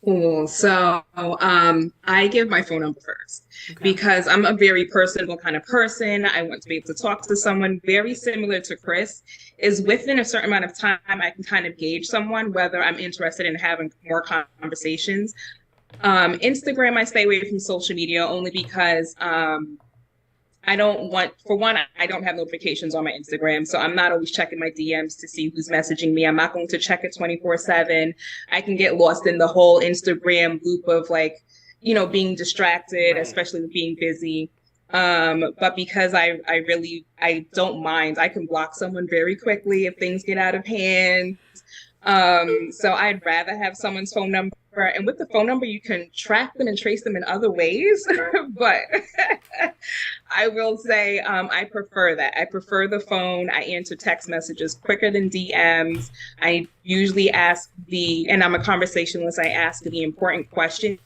Cool. So I give my phone number first because I'm a very personable kind of person. I want to be able to talk to someone very similar to Chris. Is within a certain amount of time, I can kind of gauge someone, whether I'm interested in having more conversations. Instagram, I stay away from social media only because I don't want, for one, I don't have notifications on my Instagram, so I'm not always checking my DMs to see who's messaging me. I'm not going to check it 24/7. I can get lost in the whole Instagram loop of like, you know, being distracted, especially with being busy. But because I don't mind, I can block someone very quickly if things get out of hand. So I'd rather have someone's phone number. And with the phone number, you can track them and trace them in other ways. But I will say I prefer that. I prefer the phone. I answer text messages quicker than DMs. I usually and I'm a conversationalist, I ask the important questions.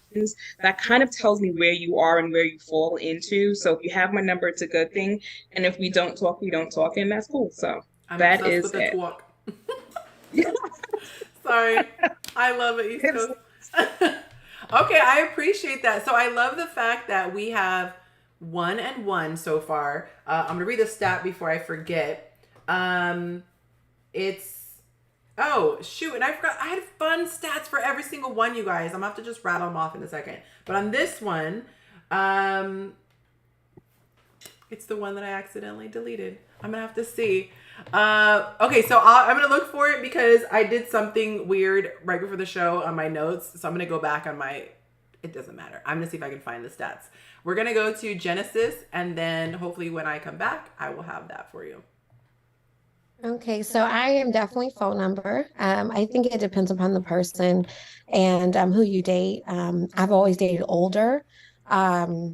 That kind of tells me where you are and where you fall into. So if you have my number, it's a good thing. And if we don't talk, we don't talk, and that's cool. So that is it. Sorry. I love it, East Coast. Okay, I appreciate that. So I love the fact that we have 1 and 1 so far. I'm gonna read the stat before I forget. It's and I forgot I had fun stats for every single one, you guys. I'm gonna have to just rattle them off in a second. But on this one, it's the one that I accidentally deleted. I'm gonna have to see. Okay, so I'm gonna look for it because I did something weird right before the show on my notes. So I'm gonna go back on it doesn't matter. I'm gonna see if I can find the stats. We're gonna go to Genesis, and then hopefully when I come back, I will have that for you. Okay, so I am definitely phone number. I think it depends upon the person and who you date. I've always dated older.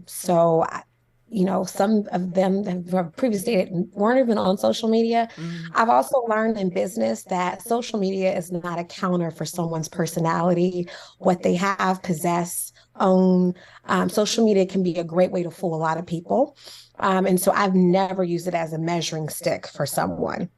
So you know, some of them that have previously dated weren't even on social media. I've also learned in business that social media is not a counter for someone's personality, what they have, possess, own. Social media can be a great way to fool a lot of people. And so I've never used it as a measuring stick for someone,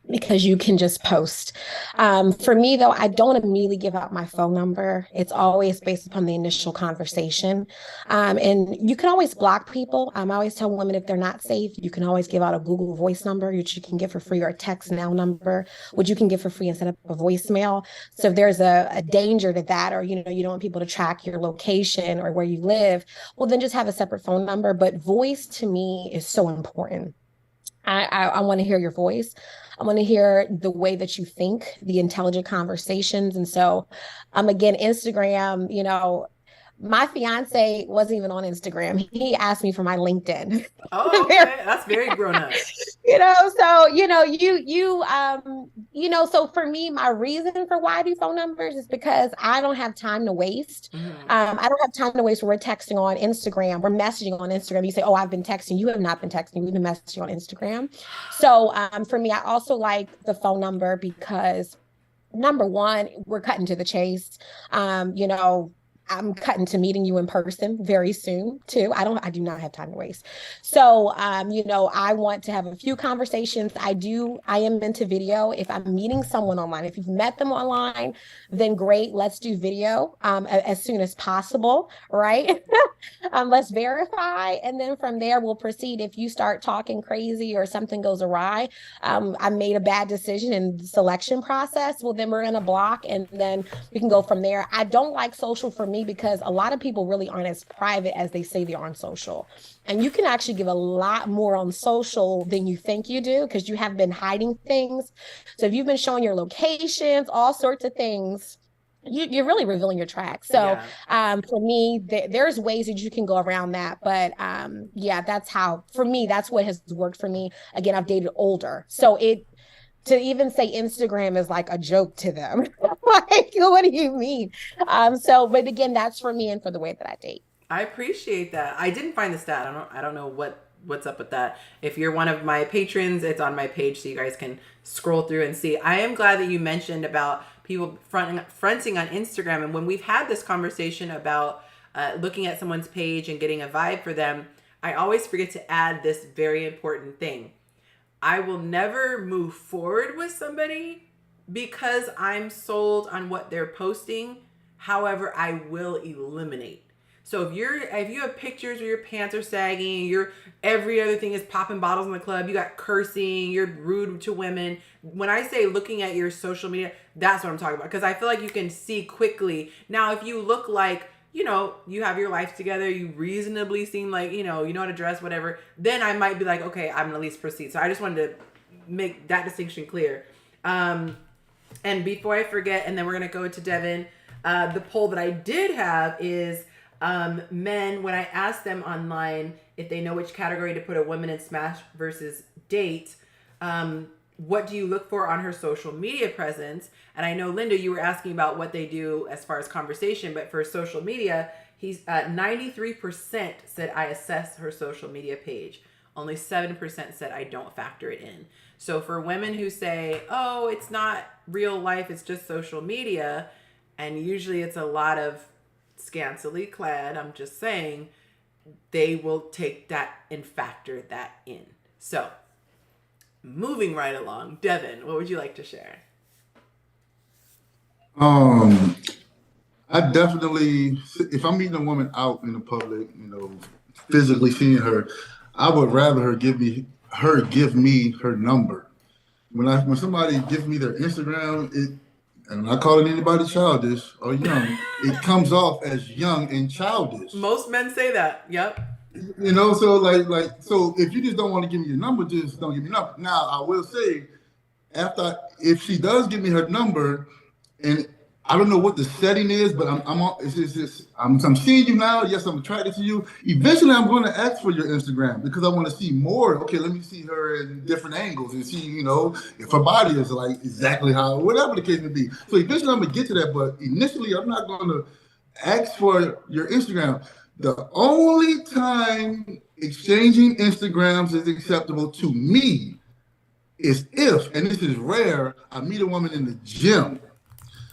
because you can just post. For me, though, I don't immediately give out my phone number. It's always based upon the initial conversation. And you can always block people. I always tell women if they're not safe, you can always give out a Google Voice number, which you can get for free, or a text now number, which you can get for free instead of a voicemail. So if there's a danger to that, or, you know, you don't want people to track your location or where you live, well, then just have a separate phone number. But voice to me is so important. I want to hear your voice. I want to hear the way that you think, the intelligent conversations. And so, again, Instagram, you know, my fiance wasn't even on Instagram. He asked me for my LinkedIn. Oh, okay. That's very grown up. You know, so, you know, so for me, my reason for why I do phone numbers is because I don't have time to waste. I don't have time to waste when we're texting on Instagram. We're messaging on Instagram. You say, oh, I've been texting. You have not been texting. We've been messaging on Instagram. So for me, I also like the phone number because, number one, we're cutting to the chase. You know, I'm cutting to meeting you in person very soon too. I do not have time to waste. So, you know, I want to have a few conversations. I am into video. If I'm meeting someone online, if you've met them online, then great. Let's do video as soon as possible, right? Let's verify. And then from there, we'll proceed. If you start talking crazy or something goes awry, I made a bad decision in the selection process, well, then we're going to block and then we can go from there. I don't like social for me because a lot of people really aren't as private as they say they are on social. And you can actually give a lot more on social than you think you do because you have been hiding things. So if you've been showing your locations, all sorts of things, you're really revealing your tracks. So for me, there's ways that you can go around that. But yeah, that's what has worked for me. Again, I've dated older. So to even say Instagram is like a joke to them. Like, what do you mean? But again, that's for me and for the way that I date. I appreciate that. I didn't find the stat. I don't know what's up with that. If you're one of my patrons, it's on my page so you guys can scroll through and see. I am glad that you mentioned about people fronting on Instagram. And when we've had this conversation about looking at someone's page and getting a vibe for them, I always forget to add this very important thing. I will never move forward with somebody because I'm sold on what they're posting. However, I will eliminate. So if you have pictures where your pants are sagging, your every other thing is popping bottles in the club, you got cursing, you're rude to women. When I say looking at your social media, that's what I'm talking about. Because I feel like you can see quickly. Now, if you look like, you know, you have your life together, you reasonably seem like, you know how to dress, whatever, then I might be like, okay, I'm gonna at least proceed. So I just wanted to make that distinction clear. And before I forget, and then we're gonna go to Devin, the poll that I did have is men, when I asked them online if they know which category to put a woman in smash versus date, what do you look for on her social media presence? And I know, Linda, you were asking about what they do as far as conversation, but for social media, he's 93% said I assess her social media page. Only 7% said I don't factor it in. So for women who say, oh, it's not real life, it's just social media, and usually it's a lot of scantily clad, I'm just saying, they will take that and factor that in. So moving right along, Devin, what would you like to share? I definitely, if I'm meeting a woman out in the public, physically seeing her, I would rather her give me her number. When somebody gives me their Instagram, and I'm not calling anybody childish or young, it comes off as young and childish. Most men say that. Yep. So if you just don't want to give me your number, just don't give me your number. Now I will say, if she does give me her number, and I don't know what the setting is, but I'm seeing you now. Yes, I'm attracted to you. Eventually, I'm going to ask for your Instagram because I want to see more. Okay, let me see her in different angles and see, if her body is like exactly how, whatever the case may be. So eventually, I'm going to get to that. But initially, I'm not going to ask for your Instagram. The only time exchanging Instagrams is acceptable to me is if, and this is rare, I meet a woman in the gym.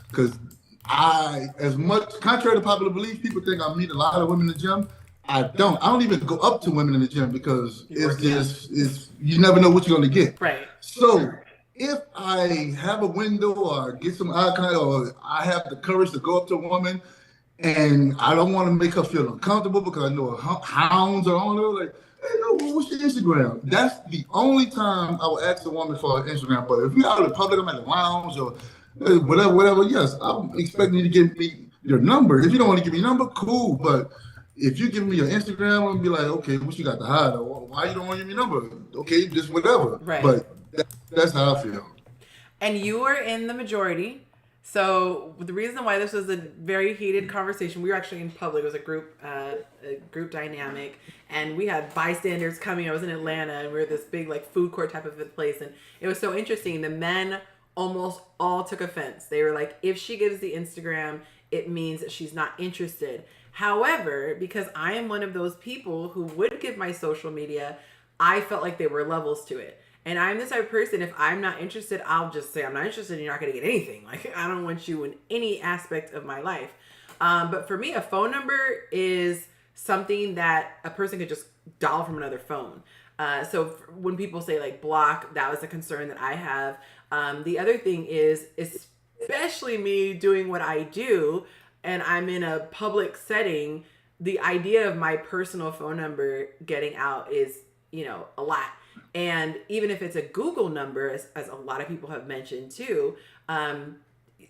Because contrary to popular belief, people think I meet a lot of women in the gym. I don't. I don't even go up to women in the gym because you never know what you're going to get. Right. So if I have a window or get some eye contact or I have the courage to go up to a woman and I don't want to make her feel uncomfortable because I know hounds are on her, like, hey, what's your Instagram? That's the only time I will ask a woman for her Instagram. But if we're out in public, I'm at the lounge or whatever, yes, I'm expecting you to give me your number. If you don't want to give me your number, cool. But if you give me your Instagram, I'm going to be like, okay, what you got to hide? Or why you don't want to give me your number? Okay, just whatever. Right. But that's how I feel. And you were in the majority. So the reason why this was a very heated conversation, we were actually in public. It was a group dynamic, and we had bystanders coming. I was in Atlanta, and we were this big like food court type of a place, and it was so interesting. The men almost all took offense. They were like, if she gives the Instagram, it means that she's not interested. However, because I am one of those people who would give my social media, I felt like there were levels to it. And I'm the type of person, if I'm not interested, I'll just say I'm not interested and you're not going to get anything. Like, I don't want you in any aspect of my life. But for me, a phone number is something that a person could just dial from another phone. So when people say like block, that was a concern that I have. The other thing is, especially me doing what I do, and I'm in a public setting, the idea of my personal phone number getting out is, a lot. And even if it's a Google number, as a lot of people have mentioned too,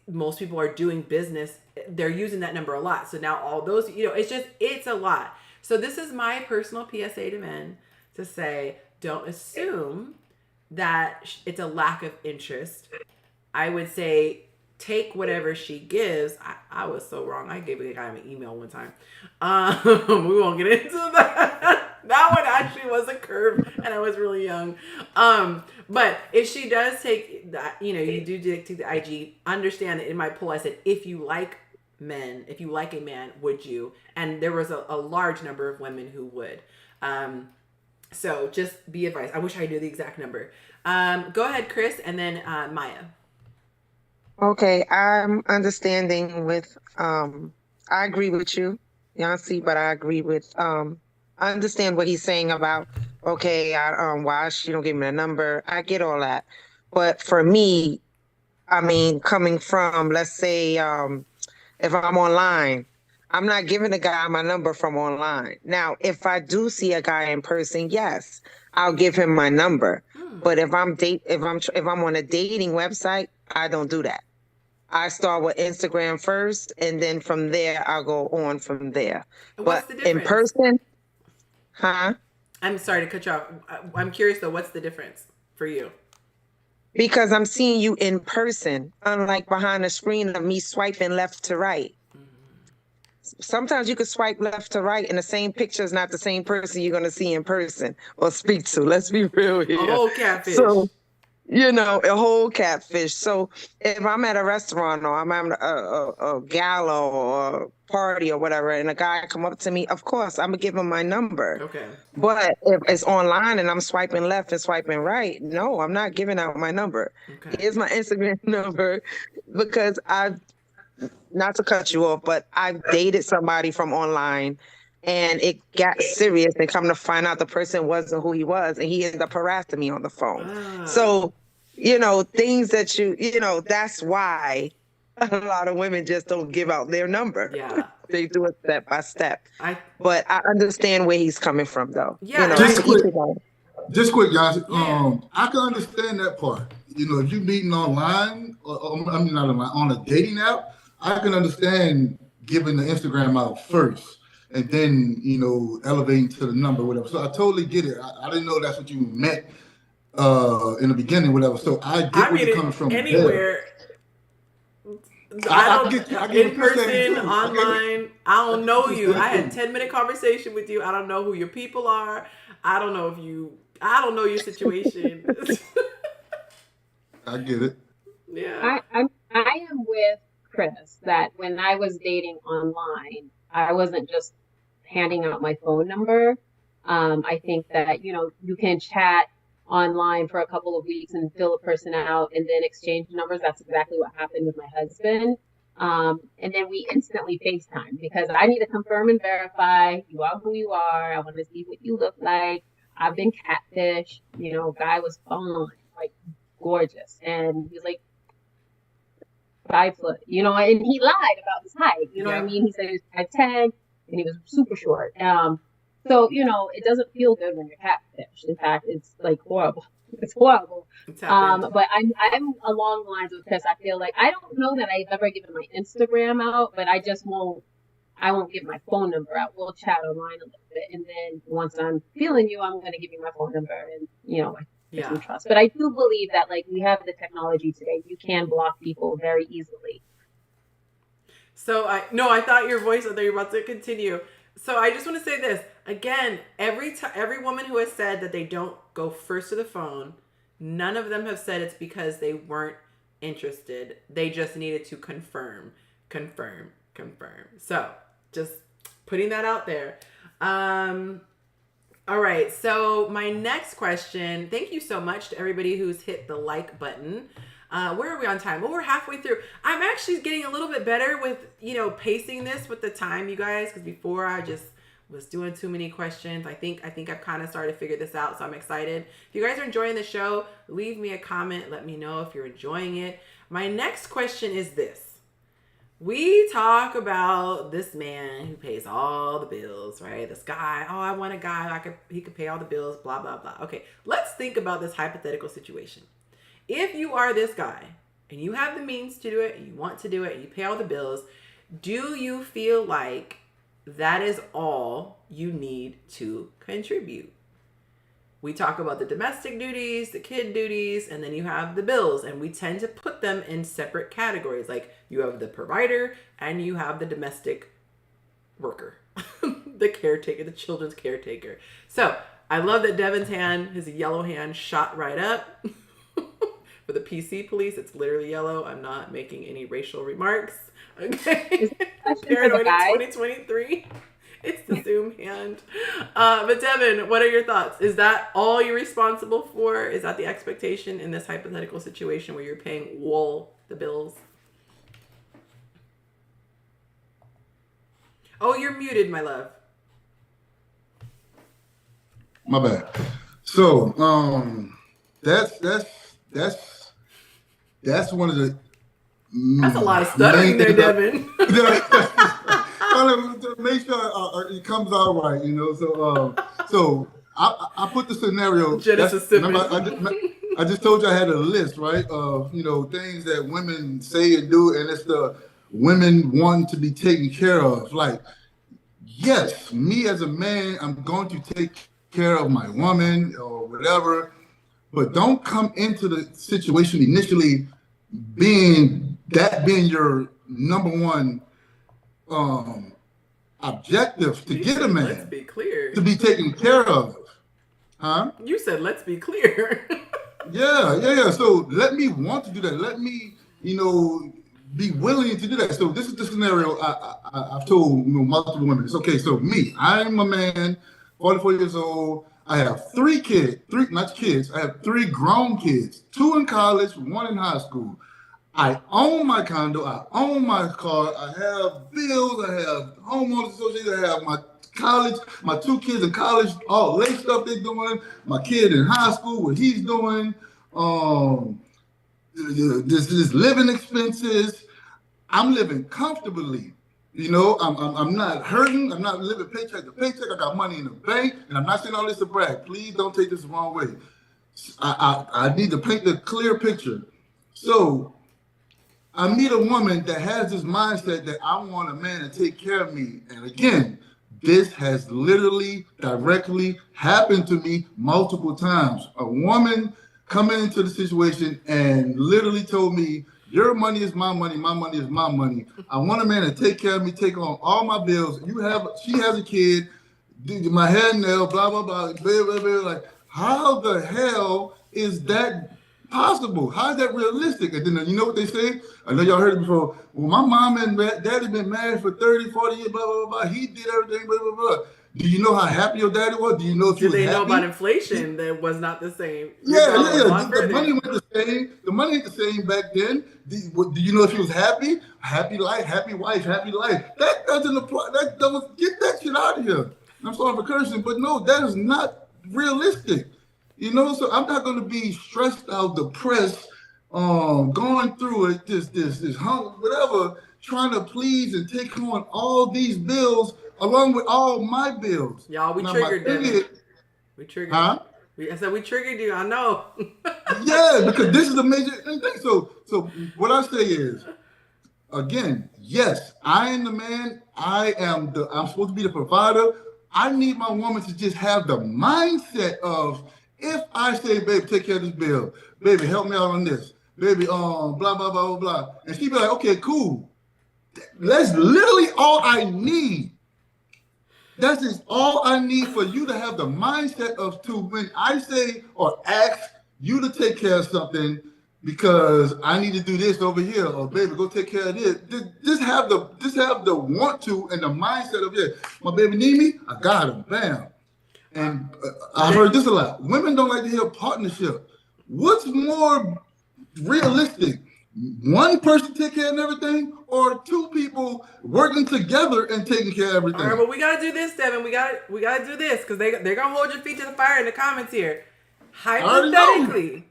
most people are doing business. They're using that number a lot. So now all those, it's a lot. So this is my personal PSA to men to say, don't assume that it's a lack of interest. I would say take whatever she gives. I was so wrong. I gave a guy an email one time. We won't get into that. That one actually was a curve, and I was really young. But if she does take that, you do take the IG, understand that in my poll I said, if you like a man, would you? And there was a large number of women who would. So just be advised. I wish I knew the exact number. Go ahead, Chris, and then Maya. Okay, I'm understanding with I agree with you, Yancy, but I agree with I understand what he's saying about okay, why she don't give me a number. I get all that. But for me, I mean, coming from let's say if I'm online, I'm not giving a guy my number from online. Now, if I do see a guy in person, yes, I'll give him my number. But if I'm on a dating website, I don't do that. I start with Instagram first, and then from there I'll go on from there. What's But the in difference? person, huh? I'm sorry to cut you off. I'm curious though, what's the difference for you? Because I'm seeing you in person, unlike behind a screen of me swiping left to right. Sometimes you could swipe left to right and the same picture is not the same person you're going to see in person or speak to. Let's be real here. A whole catfish. So, you know, a whole catfish. So if I'm at a restaurant or I'm at a gala or a party or whatever, and a guy come up to me, of course, I'm going to give him my number. Okay. But if it's online and I'm swiping left and swiping right, no, I'm not giving out my number. Okay. Here's my Instagram number because not to cut you off, but I've dated somebody from online and it got serious and come to find out the person wasn't who he was and he ended up harassing me on the phone. So, you know, things that you know, that's why a lot of women just don't give out their number. Yeah. They do it step by step. But I understand where he's coming from though. Yeah. You know, just quick, guys. I can understand that part. You know, if you're meeting online, or I mean not online, on a dating app, I can understand giving the Instagram out first and then, you know, elevating to the number, whatever. So I totally get it. I didn't know that's what you meant in the beginning, whatever. So I get where you're coming from. Anywhere. I get in person, online. I don't know you. I had a 10-minute conversation with you. I don't know who your people are. I don't know your situation. I get it. Yeah. I am with Chris that when I was dating online, I wasn't just handing out my phone number. I think that, you know, you can chat online for a couple of weeks and fill a person out and then exchange numbers. That's exactly what happened with my husband. And then we instantly FaceTime because I need to confirm and verify you are who you are. I want to see what you look like. I've been catfished. You know, guy was fine, like gorgeous. And he's like 5 foot, you know, and he lied about his height. You know what I mean? He said he was 5'10" and he was super short. So, you know, it doesn't feel good when you're catfished. In fact, it's like horrible. It's horrible. But I'm along the lines of Chris. I feel like I don't know that I've ever given my Instagram out, but I won't give my phone number out. We'll chat online a little bit. And then once I'm feeling you, I'm going to give you my phone number and, you know, some trust. But I do believe that, like, we have the technology today. You can block people very easily. So I thought your voice, I thought you were about to continue. So I just want to say this again. Every woman who has said that they don't go first to the phone, none of them have said it's because they weren't interested. They just needed to confirm. So just putting that out there. All right. So my next question. Thank you so much to everybody who's hit the like button. Where are we on time? Well, we're halfway through. I'm actually getting a little bit better with, you know, pacing this with the time, you guys, because before I just was doing too many questions. I think I've kind of started to figure this out, so I'm excited. If you guys are enjoying the show, leave me a comment. Let me know if you're enjoying it. My next question is this. We talk about this man who pays all the bills, right? This guy, I want a guy he could pay all the bills, blah, blah, blah. Okay, let's think about this hypothetical situation. If you are this guy and you have the means to do it, and you want to do it, and you pay all the bills, do you feel like that is all you need to contribute? We talk about the domestic duties, the kid duties, and then you have the bills, and we tend to put them in separate categories. Like you have the provider and you have the domestic worker, the caretaker, the children's caretaker. So I love that Devin's hand, his yellow hand, shot right up. For the PC police, it's literally yellow. I'm not making any racial remarks. Okay. Paranoid in 2023. It's the Zoom hand. But Devin, what are your thoughts? Is that all you're responsible for? Is that the expectation in this hypothetical situation where you're paying all the bills? Oh, you're muted, my love. My bad. So, that's one of the That's a lot of stuttering there, Devin. To make sure it comes out right, you know. So I put the scenario. I just told you I had a list, right, of things that women say and do, and it's the women wanting to be taken care of. Like, yes, me as a man, I'm going to take care of my woman or whatever, but don't come into the situation initially being your number one objective to get a man. Let's be clear. To be taken care of. Huh? You said, let's be clear. Yeah. So let me want to do that. Let me, be willing to do that. So this is the scenario I've told multiple women. It's okay. So me, I'm a man, 44 years old. I have three kids. I have three grown kids, 2 in college, 1 in high school. I own my condo. I own my car. I have bills. I have homeowners association. I have my 2 kids in college, all late stuff they're doing. My kid in high school, what he's doing. This living expenses. I'm living comfortably. I'm not hurting. I'm not living paycheck to paycheck. I got money in the bank, and I'm not saying all this to brag. Please don't take this the wrong way. I need to paint the clear picture. So I meet a woman that has this mindset that I want a man to take care of me. And again, this has literally directly happened to me multiple times. A woman coming into the situation and literally told me, your money is my money is my money. I want a man to take care of me, take on all my bills. She has a kid, my hair and nail, blah, blah, blah, blah, blah, blah. Like, how the hell is that possible? How is that realistic? And then you know what they say? I know y'all heard it before. Well, my mom and daddy been married for 30, 40 years, blah, blah, blah. He did everything, blah, blah, blah. Do you know how happy your daddy was? Do you know if he was happy? Did they know about inflation that was not the same? Yeah. The money went the same. The money ain't the same back then. Do you know if he was happy? Happy life, happy wife, happy life. That doesn't apply. Get that shit out of here. I'm sorry for cursing, but no, that is not realistic. So I'm not going to be stressed out, depressed, going through it, this hunger, whatever, trying to please and take on all these bills along with all my bills. Y'all, we triggered them. We triggered. Huh? I said we triggered you. I know. Yeah, because this is the major thing. So what I say is, again, yes, I am the man. I'm supposed to be the provider. I need my woman to just have the mindset of, if I say, baby, take care of this bill, baby, help me out on this, baby, blah, blah, blah, blah, blah. And she be like, okay, cool. That's literally all I need. That is all I need for you to have the mindset of when I say or ask you to take care of something because I need to do this over here, or baby, go take care of this. Just have the want to and the mindset of, yeah, my baby need me, I got him, bam. And I've heard this a lot. Women don't like to hear partnership. What's more realistic? One person take care of everything, or 2 people working together and taking care of everything? All right, but we gotta do this, Devin. We gotta do this because they're gonna hold your feet to the fire in the comments here. Hypothetically,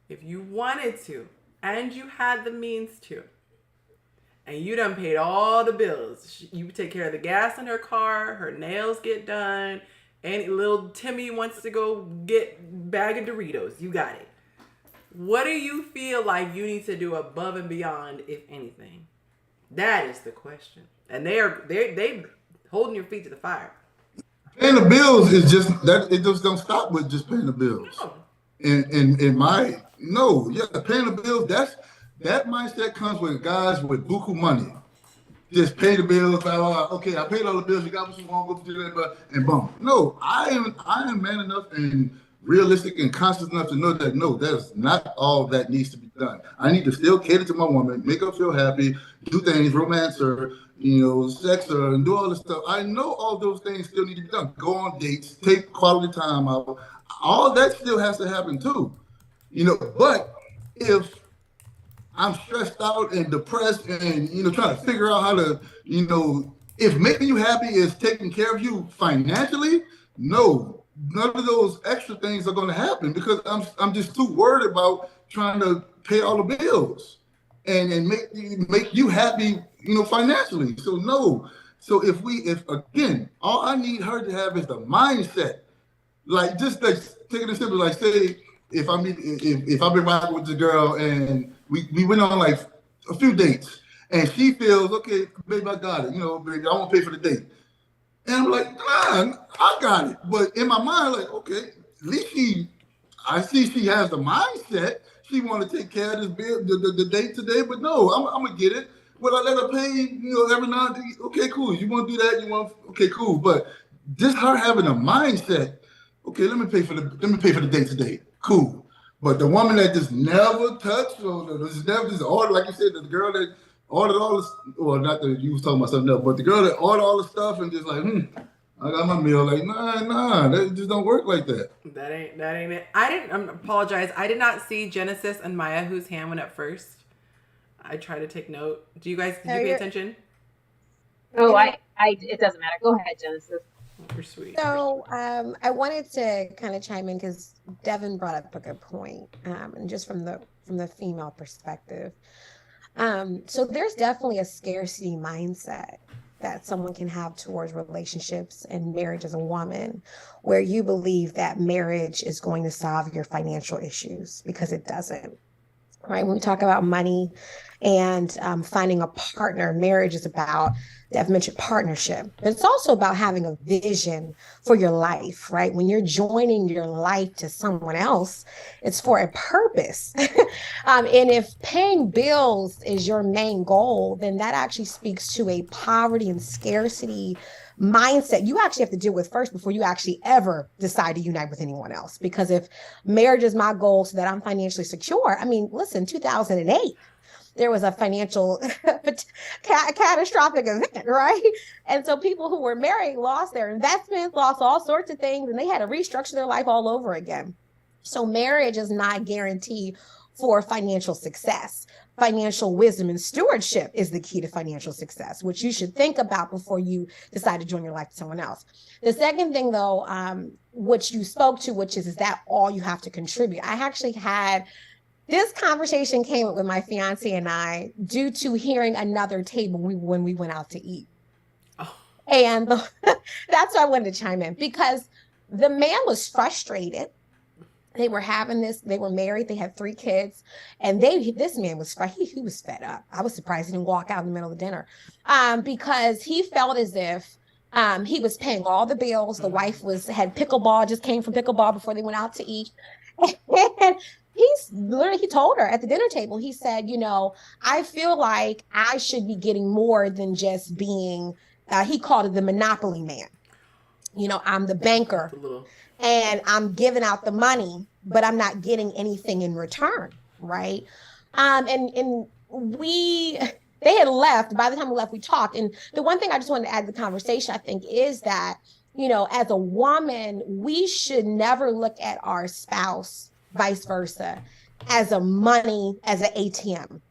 if you wanted to and you had the means to, and you done paid all the bills, you take care of the gas in her car, her nails get done, and little Timmy wants to go get a bag of Doritos, you got it. What do you feel like you need to do above and beyond, if anything? That is the question. And they holding your feet to the fire. Paying the bills is just that. It just don't stop with just paying the bills. No. Paying the bills. That mindset comes with guys with buku money. Just pay the bills. Blah, blah, blah. Okay, I paid all the bills. You got what you want. Go to that, and boom. No, I am man enough and realistic and conscious enough to know that no, that's not all that needs to be done. I need to still cater to my woman, make her feel happy, do things, romance her, sex her, and do all this stuff. I know all those things still need to be done. Go on dates, take quality time out. All that still has to happen too. But if I'm stressed out and depressed and, trying to figure out how to, if making you happy is taking care of you financially, no, none of those extra things are going to happen because I'm just too worried about trying to pay all the bills and make you happy, financially. So no. So if again, all I need her to have is the mindset, like just like taking it simple, like say if I've been rocking with the girl and we went on like a few dates and she feels, okay, baby, I got it, baby, I won't pay for the date. And I'm like, nah, I got it. But in my mind, like, okay, at least I see she has the mindset. She want to take care of this bill, the date today, but no, I'm gonna get it. Will I let her pay, every now and then? Okay, cool. You want to do that? Okay, cool. But just her having a mindset, okay, let me pay for the date today. Cool. But the woman that just never touched or just never just ordered, like you said, the girl that ordered all this, well, not that you was talking about something else, but the girl that ordered all the stuff and just like, I got my meal. Like, nah, that just don't work like that. That ain't it. I didn't apologize. I did not see Genesis and Maya, whose hand went up first. I try to take note. Did you pay attention? Oh, it doesn't matter. Go ahead, Genesis. You're sweet. So I wanted to kind of chime in because Devin brought up a good point, and just from the female perspective. So there's definitely a scarcity mindset that someone can have towards relationships and marriage as a woman, where you believe that marriage is going to solve your financial issues, because it doesn't. Right? When we talk about money and finding a partner, marriage is about, I've mentioned partnership, but it's also about having a vision for your life, right? When you're joining your life to someone else, it's for a purpose. And if paying bills is your main goal, then that actually speaks to a poverty and scarcity mindset you actually have to deal with first before you actually ever decide to unite with anyone else. Because if marriage is my goal so that I'm financially secure, I mean, listen, 2008, there was a financial catastrophic event, right? And so people who were married lost their investments, lost all sorts of things, and they had to restructure their life all over again. So marriage is not guaranteed for financial success. Financial wisdom and stewardship is the key to financial success, which you should think about before you decide to join your life to someone else. The second thing, though, which you spoke to, which is that all you have to contribute. I actually had this conversation came up with my fiance and I due to hearing another table when we went out to eat. Oh. And that's why I wanted to chime in, because the man was frustrated. They were having this, they were married, they had 3 kids, and this man was, he was fed up. I was surprised he didn't walk out in the middle of the dinner because he felt as if he was paying all the bills. The wife had pickleball, just came from pickleball before they went out to eat. And he told her at the dinner table, he said, I feel like I should be getting more than just being, he called it the monopoly man. I'm the banker and I'm giving out the money, but I'm not getting anything in return. Right. And they had left. By the time we left, we talked. And the one thing I just wanted to add to the conversation, I think, is that, as a woman, we should never look at our spouse, vice versa, as an ATM.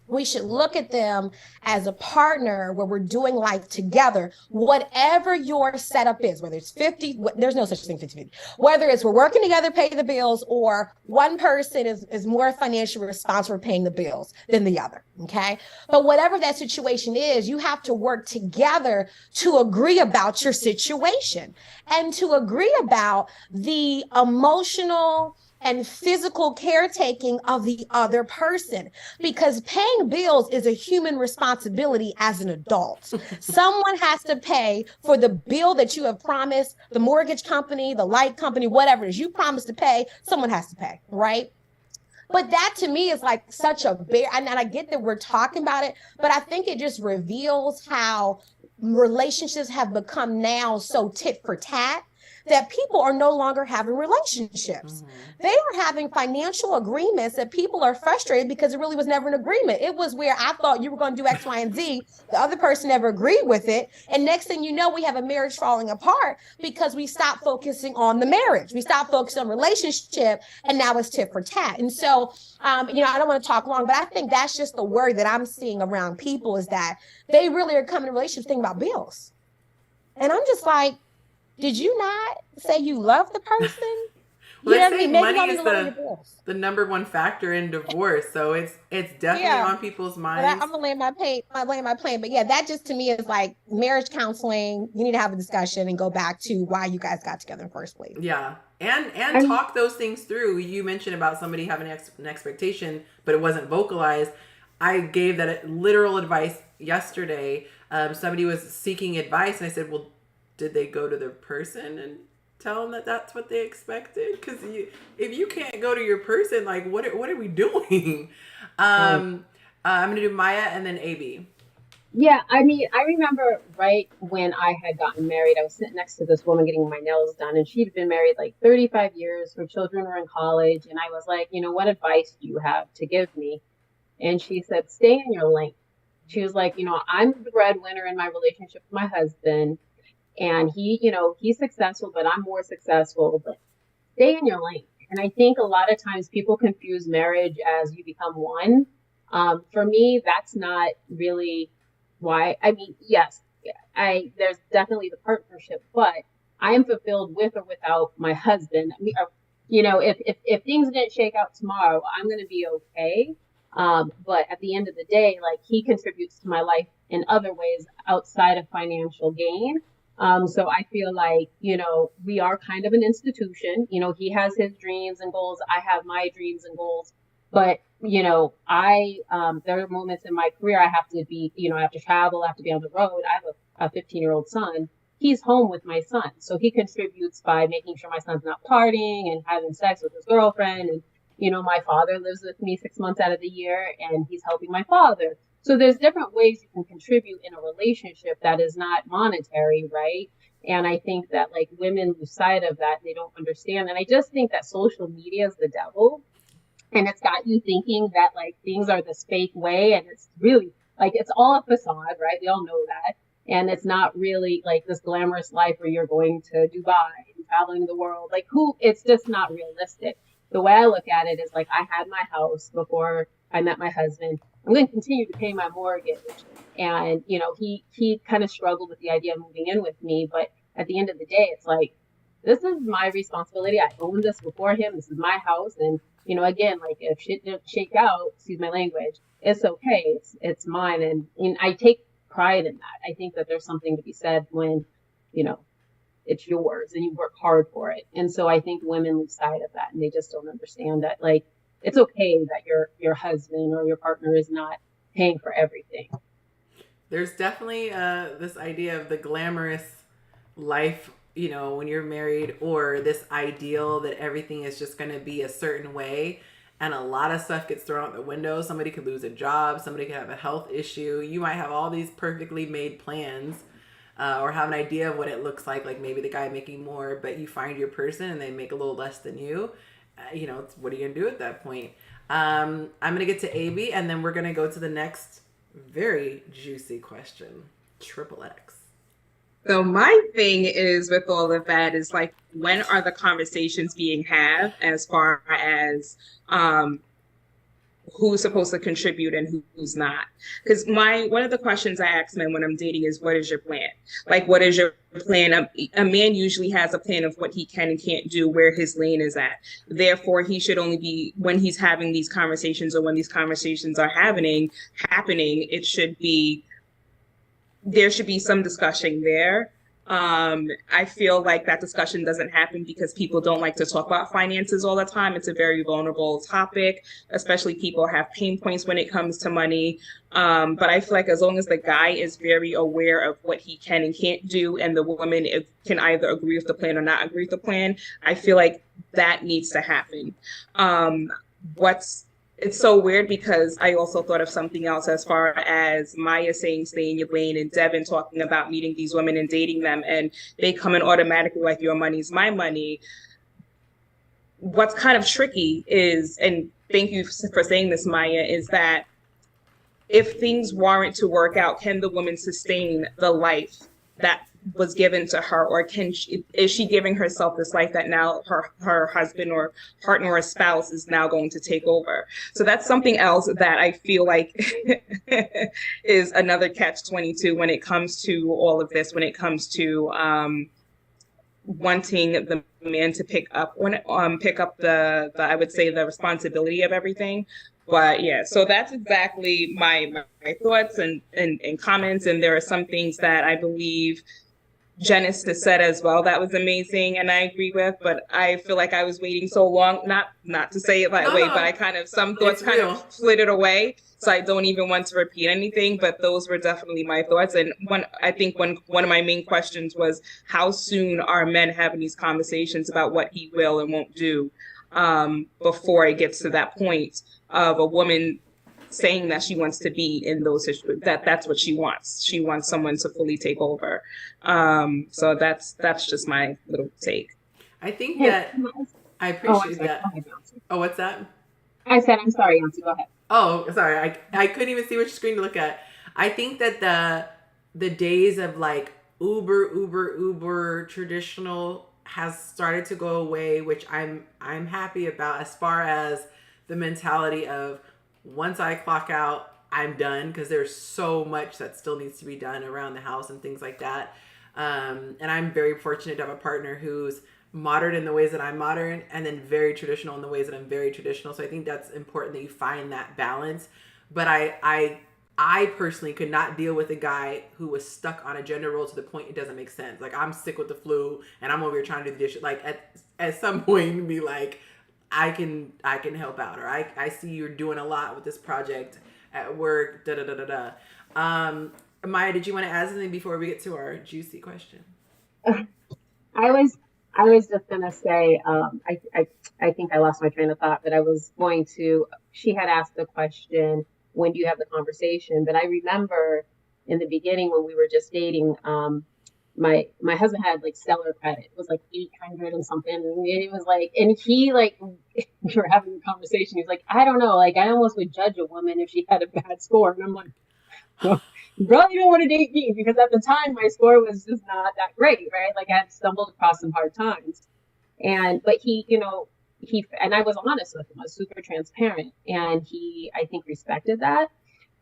We should look at them as a partner where we're doing life together, whatever your setup is, whether it's 50, there's no such thing 50-50, whether it's we're working together, pay the bills, or one person is more financially responsible for paying the bills than the other, okay? But whatever that situation is, you have to work together to agree about your situation and to agree about the emotional and physical caretaking of the other person, because paying bills is a human responsibility as an adult. Someone has to pay for the bill that you have promised, the mortgage company, the light company, whatever it is you promised to pay, someone has to pay, right? But that to me is like such a big, and I get that we're talking about it, but I think it just reveals how relationships have become now so tit for tat, that people are no longer having relationships. They are having financial agreements that people are frustrated because it really was never an agreement. It was where I thought you were going to do X, Y, and Z. The other person never agreed with it. And next thing you know, we have a marriage falling apart because we stopped focusing on the marriage. We stopped focusing on relationship, and now it's tit for tat. And so, I don't want to talk long, but I think that's just the worry that I'm seeing around people, is that they really are coming to relationships thinking about bills. And I'm just like, did you not say you love the person? Well, they say money is the number one factor in divorce, so it's definitely on people's minds. I'm gonna land my plane, but yeah, that just to me is like marriage counseling. You need to have a discussion and go back to why you guys got together in the first place. Yeah, and talk those things through. You mentioned about somebody having an expectation, but it wasn't vocalized. I gave that literal advice yesterday. Somebody was seeking advice, and I said, well, did they go to their person and tell them that that's what they expected? Because if you can't go to your person, like, what are we doing? I'm going to do Maya and then AB. Yeah, I mean, I remember right when I had gotten married, I was sitting next to this woman getting my nails done, and she'd been married like 35 years. Her children were in college, and I was like, what advice do you have to give me? And she said, stay in your lane. She was like, I'm the breadwinner in my relationship with my husband. And he's successful, but I'm more successful, but stay in your lane. And I think a lot of times people confuse marriage as you become one. For me, that's not really why. I mean, yes, there's definitely the partnership, but I am fulfilled with or without my husband. I mean, if things didn't shake out tomorrow, I'm going to be okay. But at the end of the day, like, he contributes to my life in other ways outside of financial gain. So I feel like, we are kind of an institution. He has his dreams and goals. I have my dreams and goals. But, there are moments in my career I have to be, I have to travel, I have to be on the road. I have a 15-year-old son. He's home with my son. So he contributes by making sure my son's not partying and having sex with his girlfriend. And, my father lives with me 6 months out of the year, and he's helping my father. So there's different ways you can contribute in a relationship that is not monetary, right? And I think that, like, women lose sight of that. They don't understand. And I just think that social media is the devil. And it's got you thinking that, like, things are this fake way. And it's really, like, it's all a facade, right? We all know that. And it's not really, like, this glamorous life where you're going to Dubai and traveling the world. Like, it's just not realistic. The way I look at it is, like, I had my house before I met my husband. I'm going to continue to pay my mortgage. And, he kind of struggled with the idea of moving in with me. But at the end of the day, it's like, this is my responsibility. I owned this before him. This is my house. And, again, like, if shit didn't shake out, excuse my language, it's okay. It's mine. And I take pride in that. I think that there's something to be said when, it's yours and you work hard for it. And so I think women lose sight of that, and they just don't understand that, like, it's okay that your husband or your partner is not paying for everything. There's definitely this idea of the glamorous life, when you're married, or this ideal that everything is just going to be a certain way. And a lot of stuff gets thrown out the window. Somebody could lose a job. Somebody could have a health issue. You might have all these perfectly made plans or have an idea of what it looks like maybe the guy making more, but you find your person and they make a little less than you. What are you going to do at that point? I'm going to get to AB, and then we're going to go to the next very juicy question. Triple X. So my thing is with all of that is, like, when are the conversations being had as far as who's supposed to contribute and who's not? Because one of the questions I ask men when I'm dating is, what is your plan? Like, what is your plan? A man usually has a plan of what he can and can't do, where his lane is at. Therefore, he should only be, when he's having these conversations or when these conversations are happening, there should be some discussion there. I feel like that discussion doesn't happen because people don't like to talk about finances all the time. It's a very vulnerable topic, especially people have pain points when it comes to money. But I feel like as long as the guy is very aware of what he can and can't do, and the woman can either agree with the plan or not agree with the plan, I feel like that needs to happen. it's so weird because I also thought of something else as far as Maya saying stay in your lane and Devin talking about meeting these women and dating them, and they come in automatically like your money's my money. What's kind of tricky is, and thank you for saying this, Maya, is that if things warrant to work out, can the woman sustain the life that was given to her, or is she giving herself this life that now her husband or partner or spouse is now going to take over? So that's something else that I feel like is another catch-22 when it comes to all of this, when it comes to wanting the man to pick up the I would say the responsibility of everything. But yeah, so that's exactly my thoughts and comments. And there are some things that I believe Janice has said as well that was amazing and I agree with, but I feel like I was waiting so long, not to say it that way, but I kind of, some thoughts kind of flitted away. So I don't even want to repeat anything, but those were definitely my thoughts. And I think one of my main questions was, how soon are men having these conversations about what he will and won't do before it gets to that point of a woman saying that she wants to be in those situations, that's what she wants. She wants someone to fully take over. So that's just my little take. I think that I appreciate that. Oh, what's that? I said, I'm sorry, Yonci, go ahead. Oh, sorry. I couldn't even see which screen to look at. I think that the days of like uber traditional has started to go away, which I'm happy about, as far as the mentality of once I clock out, I'm done, because there's so much that still needs to be done around the house and things like that. And I'm very fortunate to have a partner who's modern in the ways that I'm modern, and then very traditional in the ways that I'm very traditional. So I think that's important that you find that balance. But I personally could not deal with a guy who was stuck on a gender role to the point it doesn't make sense. Like, I'm sick with the flu and I'm over here trying to do the dishes. Like, at some point, be like, I can help out, or I see you're doing a lot with this project at work, Maya, did you want to add something before we get to our juicy question? I was just gonna say, I think I lost my train of thought, but I was going to, she had asked the question, when do you have the conversation? But I remember in the beginning when we were just dating, my husband had like stellar credit. It was like 800 and something. And it was like, and he like, we were having a conversation. He's like, I don't know, like I almost would judge a woman if she had a bad score. And I'm like, well, you probably don't want to date me, because at the time my score was just not that great, right? Like I had stumbled across some hard times. But he, and I was honest with him. I was super transparent, and he, I think, respected that.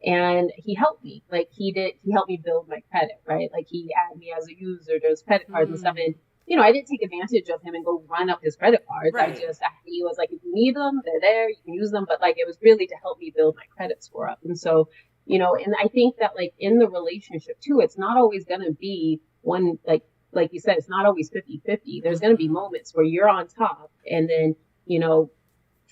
And he helped me, like he helped me build my credit, right? Like he added me as a user to his credit cards and stuff. And, I didn't take advantage of him and go run up his credit cards. Right. He was like, if you need them, they're there, you can use them. But like, it was really to help me build my credit score up. And so, and I think that like in the relationship too, it's not always going to be one, like you said, it's not always 50-50. There's going to be moments where you're on top, and then,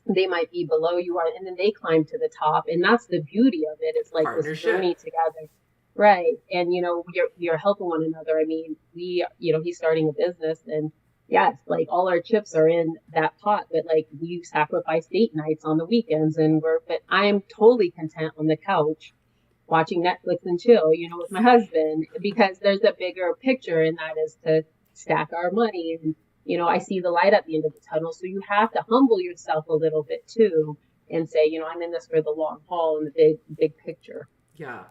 they might be below you are, and then they climb to the top. And that's the beauty of it. It's like this journey together. Right. And, you're helping one another. I mean, he's starting a business, and yes, like all our chips are in that pot, but like we sacrifice date nights on the weekends, but I am totally content on the couch watching Netflix and chill, with my husband, because there's a bigger picture, and that is to stack our money. And, I see the light at the end of the tunnel. So you have to humble yourself a little bit too, and say, I'm in this for the long haul and the big picture. Yeah.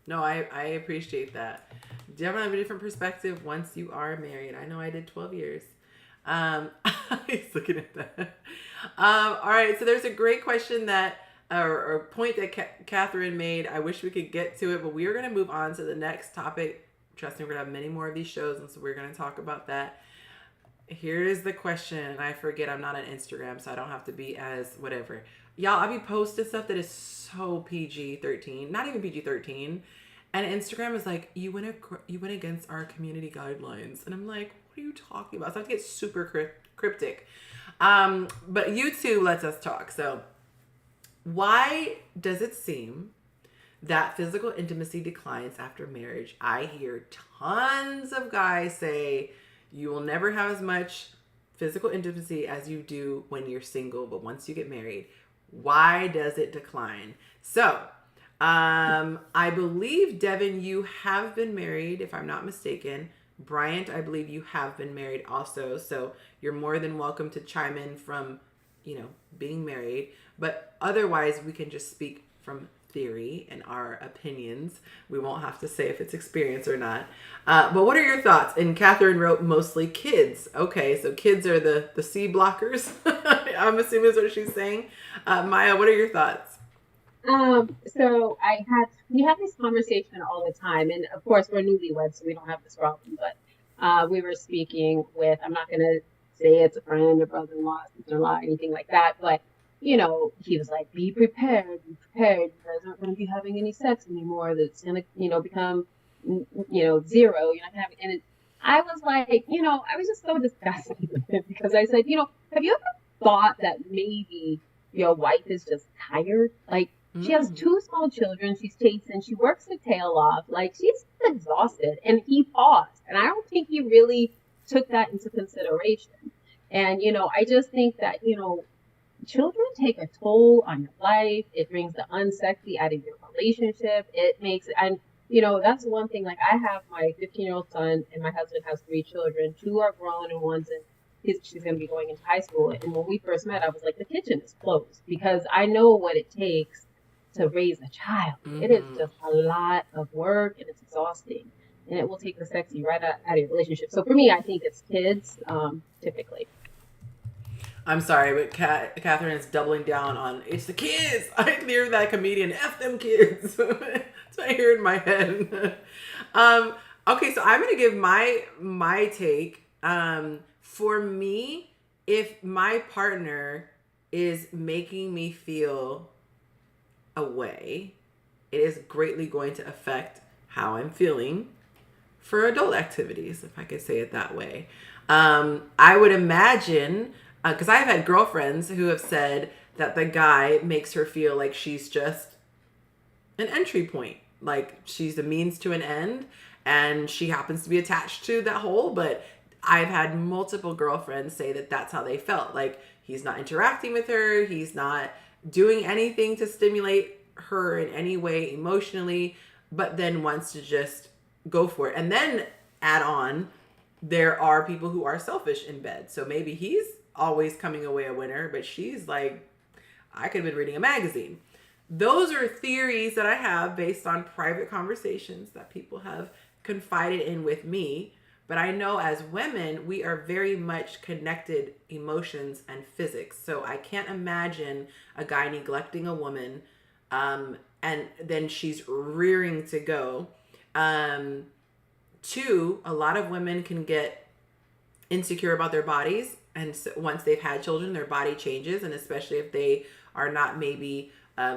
No, I appreciate that. Definitely have a different perspective once you are married. I know I did 12 years. He's looking at that. All right. So there's a great question that, or point that Catherine made. I wish we could get to it, but we are going to move on to the next topic. Trust me, we're going to have many more of these shows, and so we're going to talk about that. Here is the question, and I forget I'm not on Instagram, so I don't have to be as whatever. Y'all, I be posting stuff that is so PG-13, not even PG-13, and Instagram is like, you went against our community guidelines, and I'm like, what are you talking about? So I have to get super cryptic. But YouTube lets us talk. So why does it seem that physical intimacy declines after marriage? I hear tons of guys say, you will never have as much physical intimacy as you do when you're single, but once you get married. Why does it decline? So, I believe, Devin, you have been married, if I'm not mistaken. Bryant, I believe you have been married also. So you're more than welcome to chime in from, being married. But otherwise, we can just speak from theory and our opinions. We won't have to say if it's experience or not. But what are your thoughts? And Catherine wrote mostly kids. Okay, so kids are the C blockers. I'm assuming is what she's saying. Maya, what are your thoughts? So we have this conversation all the time, and of course we're newlyweds, so we don't have this problem. But we were speaking with, I'm not gonna say it's a friend or brother-in-law, sister-in-law, anything like that, but he was like, be prepared. You guys aren't gonna be having any sex anymore. That's gonna, become, zero. You're not gonna have, and I was like, I was just so disgusted with it because I said, have you ever thought that maybe your wife is just tired? Like, she has 2 small children. She's chasing. She works her tail off. Like, she's exhausted. And he paused. And I don't think he really took that into consideration. And, I just think that, children take a toll on your life. It brings the unsexy out of your relationship. It makes, and, that's one thing. Like, I have my 15-year-old son, and my husband has 3 children. 2 are grown, and one's she's going to be going into high school. And when we first met, I was like, the kitchen is closed, because I know what it takes to raise a child. It is just a lot of work, and it's exhausting, and it will take the sexy right out of your relationship. So for me, I think it's kids, typically. I'm sorry, but Catherine is doubling down on it's the kids. I hear that comedian, F them kids. That's what I hear in my head. Okay, so I'm gonna give my take. For me, if my partner is making me feel a way, it is greatly going to affect how I'm feeling for adult activities, if I could say it that way. I would imagine, because I've had girlfriends who have said that the guy makes her feel like she's just an entry point, like she's the means to an end, and she happens to be attached to that hole. But I've had multiple girlfriends say that that's how they felt. Like, he's not interacting with her, he's not doing anything to stimulate her in any way emotionally, but then wants to just go for it. And then add on, there are people who are selfish in bed. So maybe he's always coming away a winner, but she's like, I could have been reading a magazine. Those are theories that I have based on private conversations that people have confided in with me. But I know as women, we are very much connected emotions and physics. So I can't imagine a guy neglecting a woman, and then she's rearing to go. 2, a lot of women can get insecure about their bodies. And so once they've had children, their body changes. And especially if they are not maybe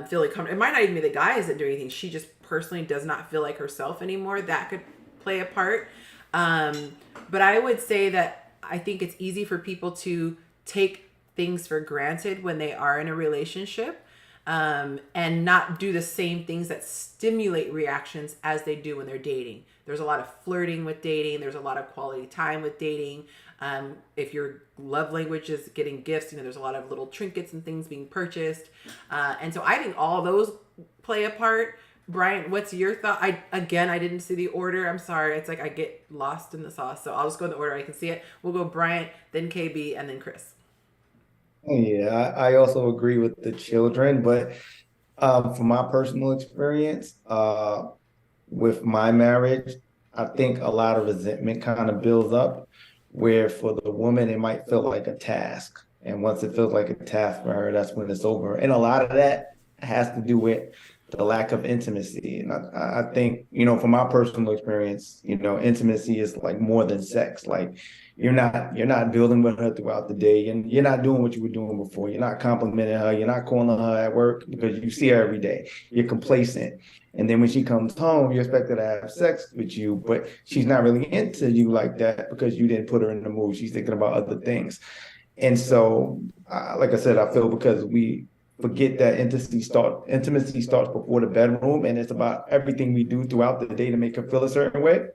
feeling comfortable. It might not even be the guy isn't doing anything. She just personally does not feel like herself anymore. That could play a part. But I would say that I think it's easy for people to take things for granted when they are in a relationship, and not do the same things that stimulate reactions as they do when they're dating. There's a lot of flirting with dating. There's a lot of quality time with dating. If your love language is getting gifts, there's a lot of little trinkets and things being purchased. And so I think all those play a part. Brian, what's your thought? I didn't see the order. I'm sorry. It's like I get lost in the sauce. So I'll just go in the order I can see it. We'll go Bryant, then KB, and then Chris. Yeah, I also agree with the children, but from my personal experience, with my marriage, I think a lot of resentment kind of builds up, where for the woman, it might feel like a task. And once it feels like a task for her, that's when it's over. And a lot of that has to do with the lack of intimacy. And I think, from my personal experience, intimacy is like more than sex. Like, you're not building with her throughout the day, and you're not doing what you were doing before. You're not complimenting her. You're not calling her at work because you see her every day. You're complacent. And then when she comes home, you expect her to have sex with you, but she's not really into you like that because you didn't put her in the mood. She's thinking about other things. And so, like I said, I feel because we forget that intimacy starts before the bedroom, and it's about everything we do throughout the day to make her feel a certain way.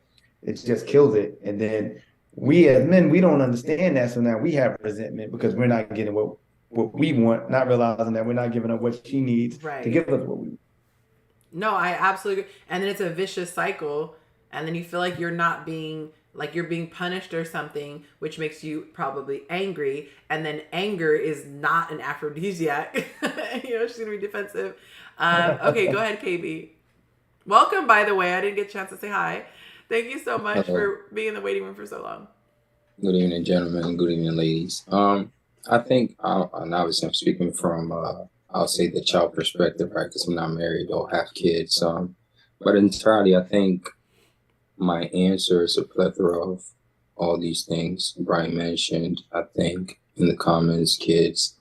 It just kills it. And then we as men, we don't understand that. So now we have resentment because we're not getting what what we want, not realizing that we're not giving her what she needs to give us what we want. No, I absolutely agree. And then it's a vicious cycle. And then you feel like you're not being, like you're being punished or something, which makes you probably angry. And then anger is not an aphrodisiac. She's going to be defensive. Okay, go ahead, KB. Welcome, by the way. I didn't get a chance to say hi. Thank you so much for being in the waiting room for so long. Good evening, gentlemen, and good evening, ladies. I think, and obviously I'm speaking from, I'll say the child perspective, right? Because I'm not married or have kids. But entirely, I think my answer is a plethora of all these things Brian mentioned. I think in the comments, kids,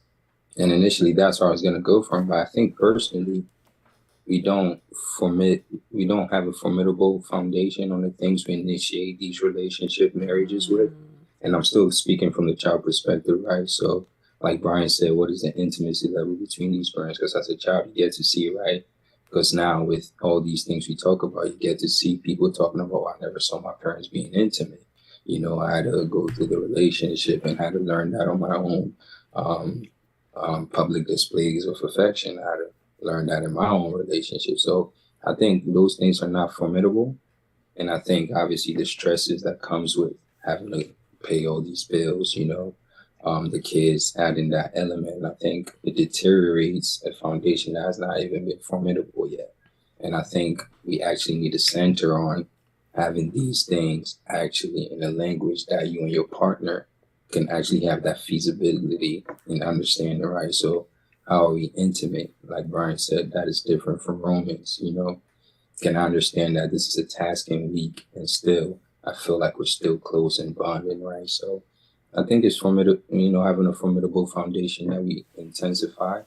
and initially that's where I was going to go from. But I think personally, we don't have a formidable foundation on the things we initiate these relationship marriages with. And I'm still speaking from the child perspective, right? So like Brian said, what is the intimacy level between these parents? Because as a child, you get to see, right? Because now with all these things we talk about, you get to see people talking about, I never saw my parents being intimate. I had to go through the relationship and had to learn that on my own. Public displays of affection, I had to learn that in my own relationship. So I think those things are not formidable. And I think obviously the stresses that comes with having to pay all these bills, the kids adding that element, I think it deteriorates a foundation that has not even been formidable yet. And I think we actually need to center on having these things actually in a language that you and your partner can actually have that feasibility and understanding, right? So how are we intimate? Like Brian said, that is different from romance, Can I understand that this is a tasking week and still I feel like we're still close and bonding, right? So I think it's formidable, having a formidable foundation that we intensify.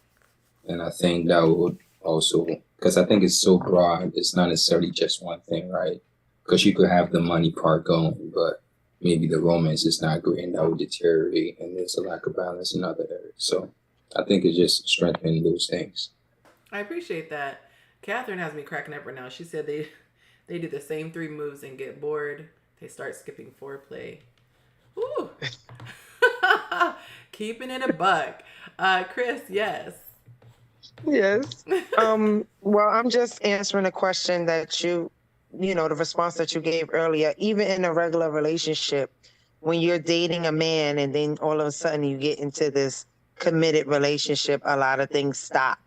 And I think that would also, because I think it's so broad, it's not necessarily just one thing, right? Because you could have the money part going, but maybe the romance is not great and that would deteriorate and there's a lack of balance in other areas. So I think it's just strengthening those things. I appreciate that. Catherine has me cracking up right now. She said they do the same 3 moves and get bored. They start skipping foreplay. Ooh. Keeping it a buck. Chris, yes. Yes. Well, I'm just answering a question that the response that you gave earlier. Even in a regular relationship, when you're dating a man and then all of a sudden you get into this committed relationship, a lot of things stop.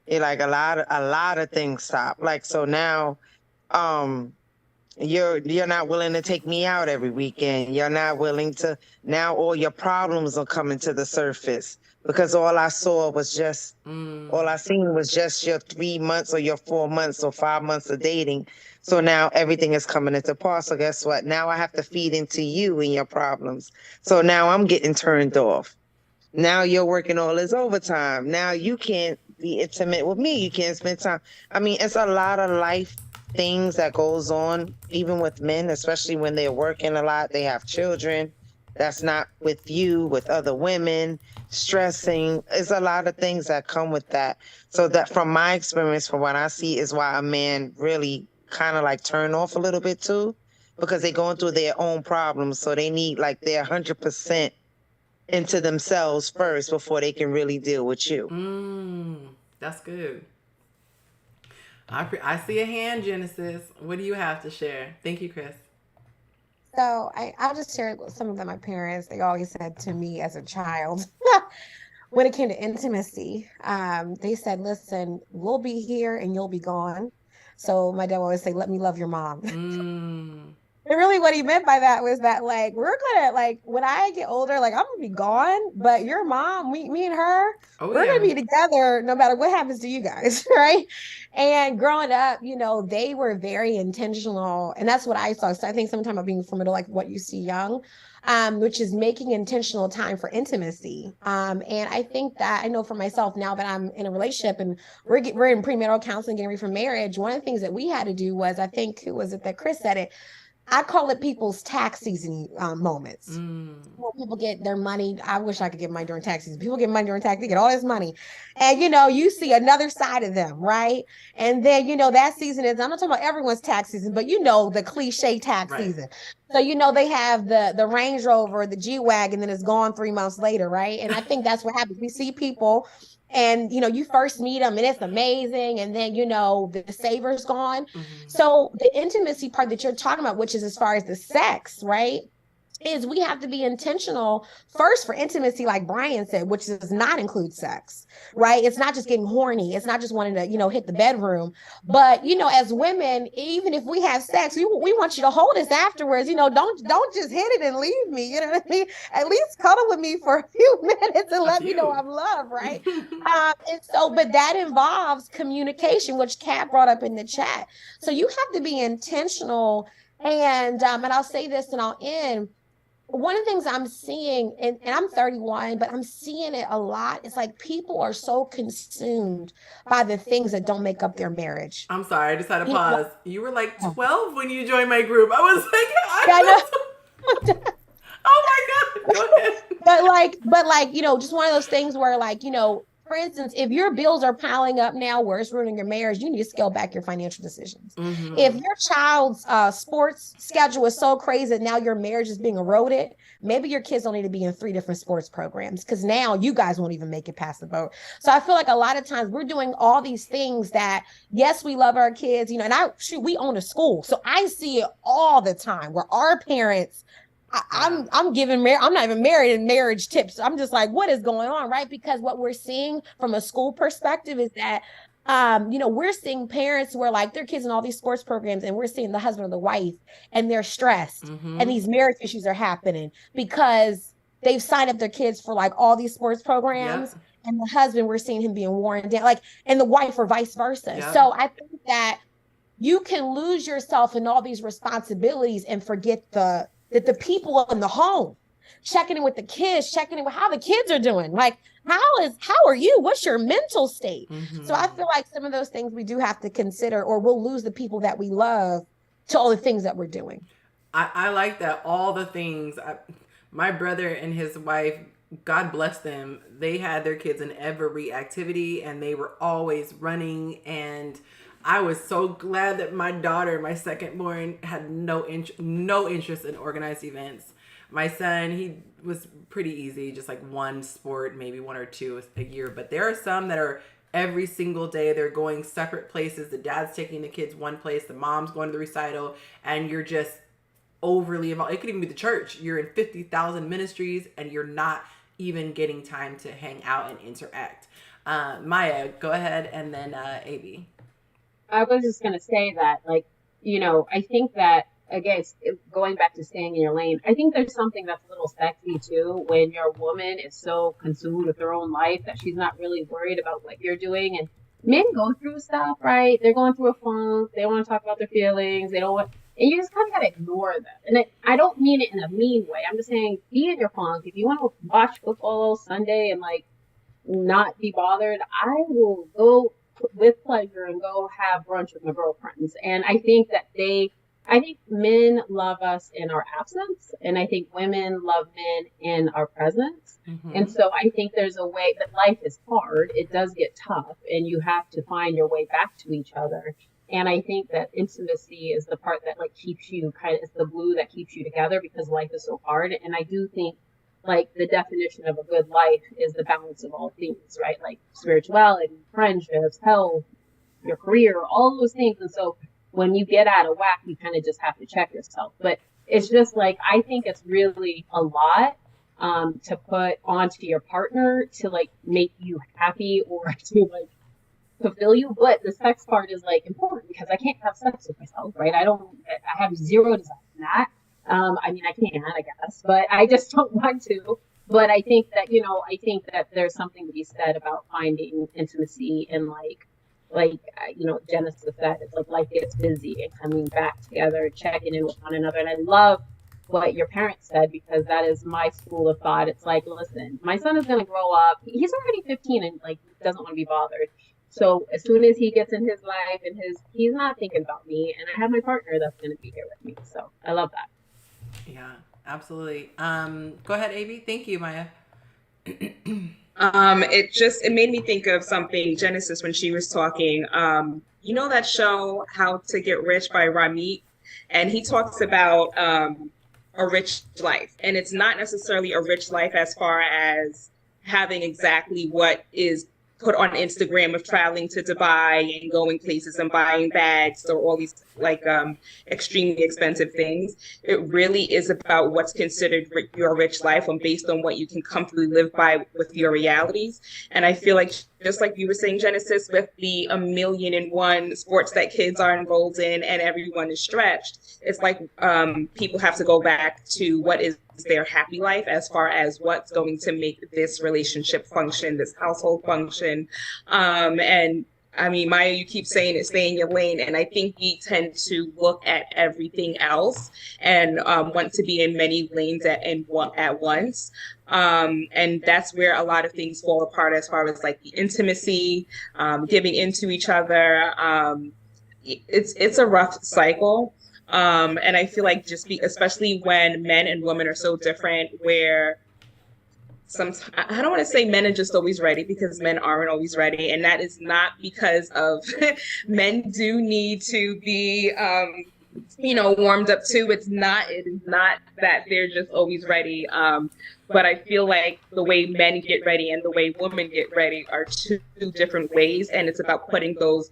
Like a lot of things stop. Like, so now, you're not willing to take me out every weekend. You're not willing to, now all your problems are coming to the surface because all I seen was just your 3 months or your 4 months or 5 months of dating. So now everything is coming into par. So guess what? Now I have to feed into you and your problems. So now I'm getting turned off. Now you're working all this overtime. Now you can't be intimate with me. You can't spend time. I mean, it's a lot of life things that goes on, even with men, especially when they're working a lot, they have children that's not with you, with other women, stressing. There's a lot of things that come with that. So that from my experience, from what I see, is why a man really kind of like turn off a little bit too, because they're going through their own problems. So they need like their 100% into themselves first before they can really deal with you. That's good. I see a hand, Genesis. What do you have to share? Thank you, Chris. So I'll just share some of that. My parents, they always said to me as a child, when it came to intimacy, they said, listen, we'll be here and you'll be gone. So my dad would always say, let me love your mom. And really what he meant by that was that, like, we're gonna, like, when I get older, like, I'm gonna be gone, but your mom, me and her, we're gonna be together no matter what happens to you guys, right? And growing up, they were very intentional, and that's what I saw. So I think sometimes about being formidable, like what you see young, which is making intentional time for intimacy. And I think that I know for myself, now that I'm in a relationship and we're in premarital counseling, getting ready for marriage, one of the things that we had to do was, I think, who was it that Chris said it? I call it people's tax season moments. When people get their money, I wish I could get money during tax season. People get money during tax, they get all this money. And, you see another side of them, right? And then, that season is, I'm not talking about everyone's tax season, but the cliche tax season. So, they have the Range Rover, the G-Wagon, then it's gone 3 months later, right? And I think that's what happens. We see people and, you first meet them and it's amazing. And then, the saver's gone. So the intimacy part that you're talking about, which is as far as the sex, right? Is we have to be intentional first for intimacy, like Brian said, which does not include sex, right? It's not just getting horny. It's not just wanting to, hit the bedroom. But, as women, even if we have sex, we want you to hold us afterwards. Don't just hit it and leave me. You know what I mean? At least cuddle with me for a few minutes and let me know I'm loved, right? But that involves communication, which Kat brought up in the chat. So you have to be intentional. And I'll say this and I'll end. One of the things I'm seeing, and I'm 31, but I'm seeing it a lot. It's like people are so consumed by the things that don't make up their marriage. I'm sorry, I just had to pause. You were like 12 when you joined my group. I was like, oh my God, go ahead. But just one of those things where for instance, if your bills are piling up now where it's ruining your marriage, you need to scale back your financial decisions. If your child's sports schedule is so crazy that now your marriage is being eroded, maybe your kids don't need to be in 3 different sports programs because now you guys won't even make it past the boat. So I feel like a lot of times we're doing all these things that, yes, we love our kids, and we own a school. So I see it all the time where our parents, I'm giving I'm not even married in marriage tips. I'm just like, what is going on, right? Because what we're seeing from a school perspective is that, we're seeing parents where their kids in all these sports programs, and we're seeing the husband or the wife, and they're stressed, and these marriage issues are happening because they've signed up their kids for all these sports programs, and the husband, we're seeing him being worn down, and the wife or vice versa. So I think that you can lose yourself in all these responsibilities and forget that the people in the home, checking in with the kids, checking in with how the kids are doing. How are you? What's your mental state? So I feel like some of those things we do have to consider, or we'll lose the people that we love to all the things that we're doing. I like that. All the things. My brother and his wife, God bless them, they had their kids in every activity and they were always running. And I was so glad that my daughter, my second born, had no interest in organized events. My son, he was pretty easy, just one sport, maybe 1 or 2 a year. But there are some that are every single day. They're going separate places. The dad's taking the kids one place, the mom's going to the recital, and you're just overly involved. It could even be the church. You're in 50,000 ministries and you're not even getting time to hang out and interact. Maya, go ahead, and then AB. I was just going to say that, I think that, again, going back to staying in your lane, I think there's something that's a little sexy too when your woman is so consumed with her own life that she's not really worried about what you're doing. And men go through stuff, right? They're going through a funk. They want to talk about their feelings. They don't want, and you just kind of got to ignore them. And I don't mean it in a mean way. I'm just saying, be in your funk. If you want to watch football Sunday and not be bothered, I will go with pleasure and go have brunch with my girlfriends. And I think that I think men love us in our absence, and I think women love men in our presence. And so I think there's a way that life is hard. It does get tough, and you have to find your way back to each other. And I think that intimacy is the part that keeps you it's the glue that keeps you together because life is so hard. And I do think the definition of a good life is the balance of all things, right? Spirituality, friendships, health, your career, all those things. And so when you get out of whack, you kind of just have to check yourself. But it's just I think it's really a lot to put onto your partner to make you happy or to fulfill you. But the sex part is important because I can't have sex with myself, right? I have zero desire in that. I mean, I can, I guess, but I just don't want to. But I think that there's something to be said about finding intimacy and Genesis said, it's life gets busy and coming back together, checking in with one another. And I love what your parents said because that is my school of thought. It's listen, my son is going to grow up. He's already 15 and doesn't want to be bothered. So as soon as he gets in his life and he's not thinking about me, and I have my partner that's going to be here with me. So I love that. Yeah, absolutely. Go ahead, Avi. Thank you, Maya. It made me think of something, Genesis, when she was talking. You know that show How to Get Rich by Ramit, and he talks about a rich life, and it's not necessarily a rich life as far as having exactly what is put on Instagram of traveling to Dubai and going places and buying bags or all these like extremely expensive things. It really is about what's considered your rich life and based on what you can comfortably live by with your realities. And I feel like just like you were saying, Genesis, with the 1,000,001 sports that kids are enrolled in and everyone is stretched, it's like people have to go back to what is their happy life as far as what's going to make this relationship function, this household function. And I mean, Maya, you keep saying it, stay in your lane. And I think we tend to look at everything else and want to be in many lanes at once. And that's where a lot of things fall apart as far as like the intimacy, giving into each other. It's a rough cycle. And I feel like especially when men and women are so different, where sometimes I don't want to say men are just always ready, because men aren't always ready, and that is not because of men do need to be warmed up too. It is not that they're just always ready. But I feel like the way men get ready and the way women get ready are two different ways, and it's about putting those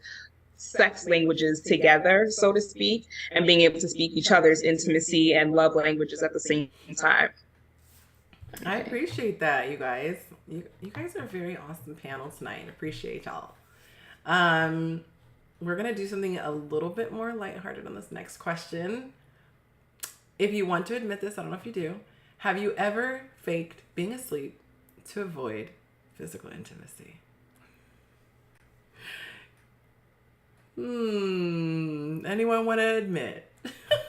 sex languages together, so to speak, and being able to speak each other's intimacy and love languages at the same time. I appreciate that, you guys. You guys are a very awesome panel tonight. I appreciate y'all. We're gonna do something a little bit more lighthearted on this next question. If you want to admit this, I don't know if you do. Have you ever faked being asleep to avoid physical intimacy? Anyone want to admit?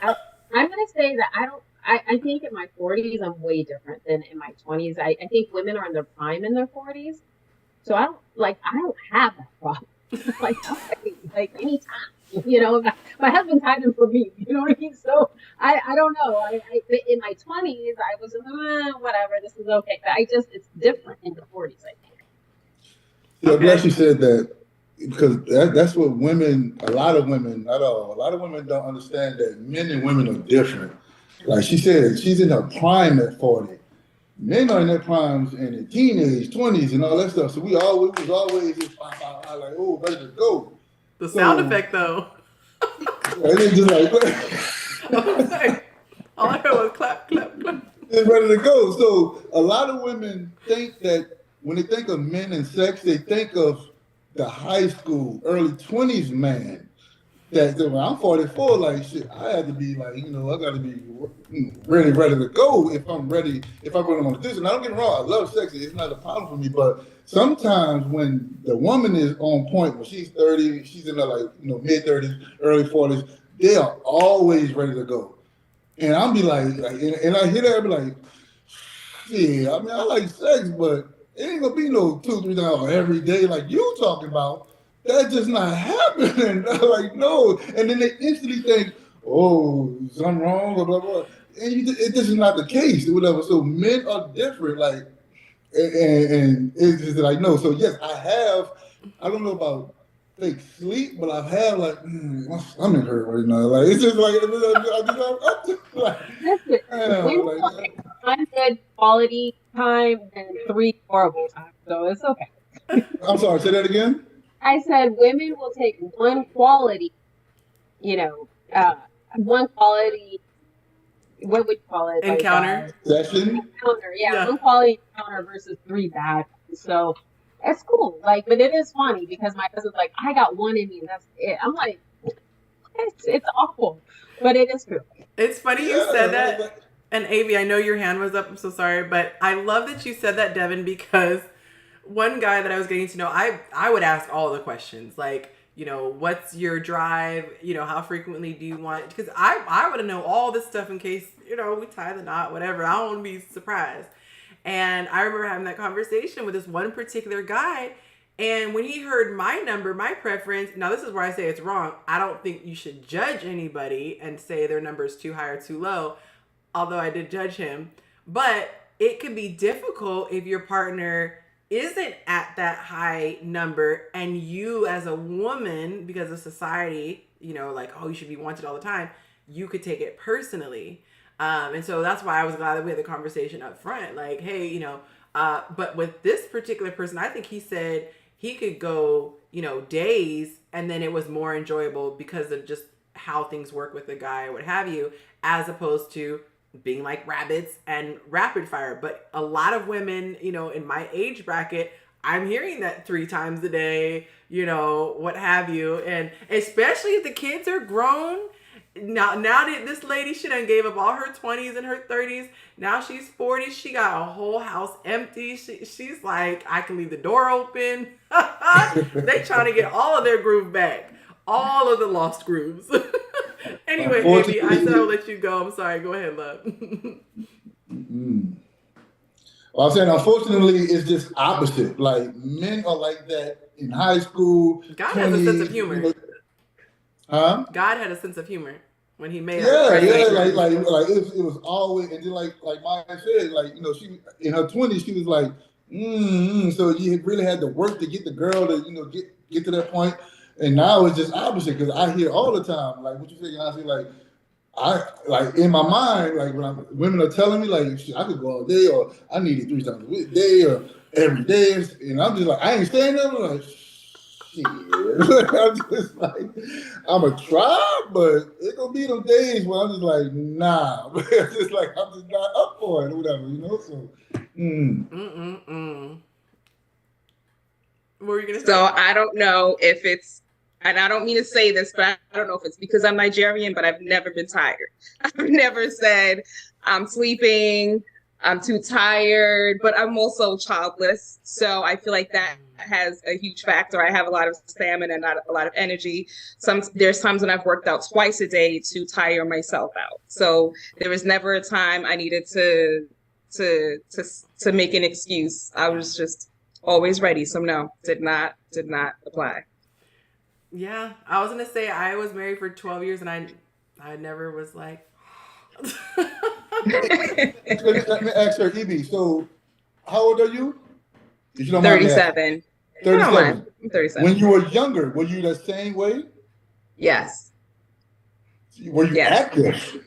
I'm going to say that I think in my 40s, I'm way different than in my 20s. I think women are in their prime in their 40s. So I don't have that problem. like anytime, my husband's hiding from me, you know what I mean? So I don't know. I in my 20s, I was whatever, this is okay. But it's different in the 40s, I think. Yeah, I'm glad you said that, because that's what a lot of women don't understand, that men and women are different. Like she said, she's in her prime at 40. Men are in their primes in the teenage 20s and all that stuff. So we was always just like, oh, ready to go. The sound effect though. And it's just like all I heard was clap, clap, clap. It's ready to go. So a lot of women think that when they think of men and sex, they think of the high school, early 20s man. That when I'm 44, like shit, I have to be like, I got to be ready to go if I'm really want to do this. And I don't get me wrong, I love sex. It's not a problem for me. But sometimes when the woman is on point, when she's 30, she's in her mid 30s, early 40s, they are always ready to go. And I'll be like, and I hear that, I'll be like, yeah, I mean, I like sex, but it ain't gonna be no 2-3 hours every day like you talking about. That's just not happening. Like, no. And then they instantly think, oh, something wrong, blah, blah, blah. And this is not the case, or whatever. So men are different, like, and it's just like, no. So yes, I don't know about fake sleep, but I've had like, my stomach hurt right now. Like, it's just like, one good quality time and 3 horrible times. So it's okay. I'm sorry, say that again? I said women will take one quality, one quality, what would you call it? Encounter? Session? Encounter, yeah. One quality encounter versus 3 bad. So it's cool. But it is funny because my husband's like, I got one in me, and that's it. I'm like, it's awful, but it is true. It's funny you said that. And Avi, I know your hand was up. I'm so sorry, but I love that you said that, Devin, because one guy that I was getting to know, I would ask all the questions, like, what's your drive? How frequently do you want? Because I want to know all this stuff in case, we tie the knot, whatever. I don't want to be surprised. And I remember having that conversation with this one particular guy, And when he heard my number, my preference, now this is where I say it's wrong. I don't think you should judge anybody and say their number is too high or too low, although I did judge him. But it can be difficult if your partner isn't at that high number and you as a woman, because of society, you know, like, oh, you should be wanted all the time, you could take it personally. And so that's why I was glad that we had the conversation up front. Like, hey, you know, but with this particular person, I think he said he could go, you know, days and then it was more enjoyable because of just how things work with the guy or what have you, as opposed to being like rabbits and rapid fire. But a lot of women, you know, in my age bracket, I'm hearing that 3 times a day, you know, what have you. And especially if the kids are grown. Now that this lady, she done gave up all her 20s and her 30s. Now she's 40. She got a whole house empty. She's like, I can leave the door open. They trying to get all of their groove back. All of the lost grooves. Anyway, Amy, I said I'll let you go. I'm sorry. Go ahead, love. Well, I'm saying, unfortunately, it's just opposite. Like, men are like that in high school. God has a sense of humor. Huh? God had a sense of humor when he made like it was always, and then like Maya said, like, you know, she in her 20s, she was like, so you really had to work to get the girl to, you know, get to that point. And now it's just opposite, because I hear all the time, like, what you say, I say, like, I like in my mind, like when women are telling me, like, shit, I could go all day, or I need it 3 times a day, or every day, and I'm just like, I ain't staying there. I'm like, shit. I'm just like, I'm a try, but it gonna be them days where I'm just like, nah. It's just like, I'm just not up for it or whatever, you know. So, What were you gonna say? So I don't know if it's, and I don't mean to say this, but I don't know if it's because I'm Nigerian, but I've never been tired. I've never said I'm sleeping, I'm too tired, but I'm also childless. So I feel like that has a huge factor. I have a lot of stamina and not a lot of energy. There's times when I've worked out twice a day to tire myself out. So there was never a time I needed to make an excuse. I was just always ready. So no, did not apply. Yeah, I was gonna say I was married for 12 years and I never was like. Let me ask her, Evie. So, how old are you? If you don't 37. 37. I'm 37. When you were younger, were you the same way? Yes. Were you active?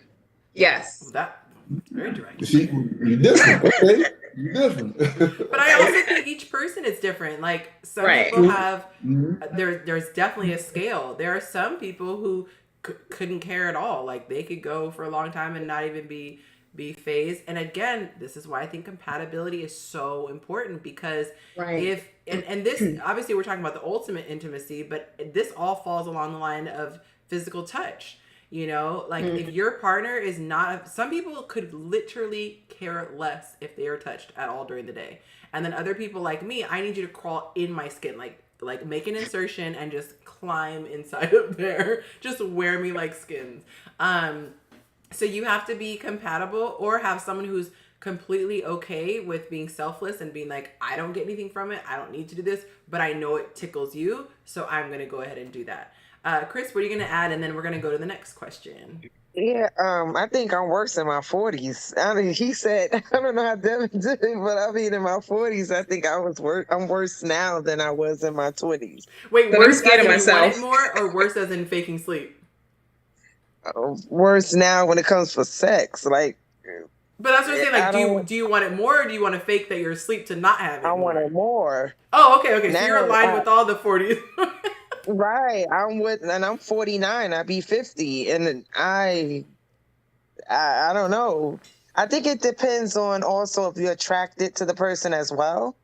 Yes. That very direct. See, you're different. Okay, you're different. But I also think each person is different. Like some people have, there's definitely a scale. There are some people who couldn't care at all. Like they could go for a long time and not even be phased. And again, this is why I think compatibility is so important, because if and this obviously we're talking about the ultimate intimacy, but this all falls along the line of physical touch. You know, like if your partner is not, some people could literally care less if they are touched at all during the day. And then other people like me, I need you to crawl in my skin, like make an insertion and just climb inside of there. Just wear me like skins. So you have to be compatible or have someone who's completely okay with being selfless and being like, I don't get anything from it. I don't need to do this, but I know it tickles you. So I'm going to go ahead and do that. Chris, what are you going to add? And then we're going to go to the next question. Yeah, I think I'm worse in my 40s. I mean, he said, I don't know how Devin did it, but I mean, in my 40s, I think I'm worse now than I was in my 20s. Wait, but worse as in myself. You want it more, or worse as in faking sleep? Worse now when it comes for sex, like. But that's what I'm saying. Like, do you want it more, or do you want to fake that you're asleep to not have it? I want it more. Oh, okay. So you're aligned with all the 40s. Right. I'm 49. I'll be 50. And I don't know. I think it depends on also if you're attracted to the person as well.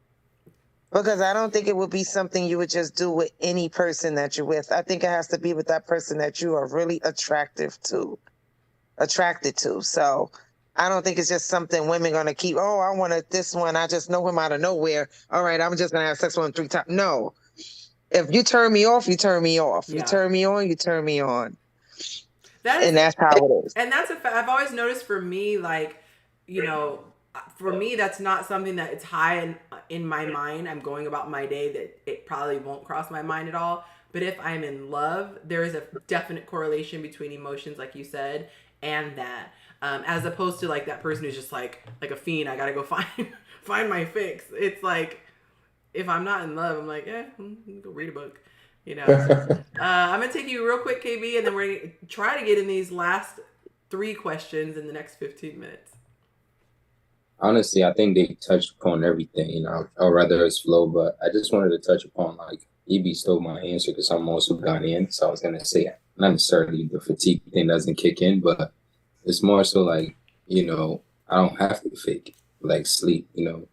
Because I don't think it would be something you would just do with any person that you're with. I think it has to be with that person that you are really attracted to. So I don't think it's just something women going to keep, oh, I wanted this one. I just know him out of nowhere. All right, I'm just going to have sex with him 3 times. No. If you turn me off, you turn me off. Yeah. You turn me on, you turn me on. And that's how it is. And that's a fact. I've always noticed for me, like, you know, for me, that's not something that it's high in my mind. I'm going about my day that it probably won't cross my mind at all. But if I'm in love, there is a definite correlation between emotions, like you said, and that. As opposed to like that person who's just like a fiend. I gotta go find my fix. It's like, if I'm not in love, I'm like, go read a book. You know. I'm gonna take you real quick, KB, and then we're gonna try to get in these last 3 questions in the next 15 minutes. Honestly, I think they touched upon everything, you know, or rather it's flow, but I just wanted to touch upon, like, EB stole my answer because I'm also Ghanaian, so I was going to say, not necessarily the fatigue thing doesn't kick in, but it's more so like, you know, I don't have to fake it, like sleep, you know.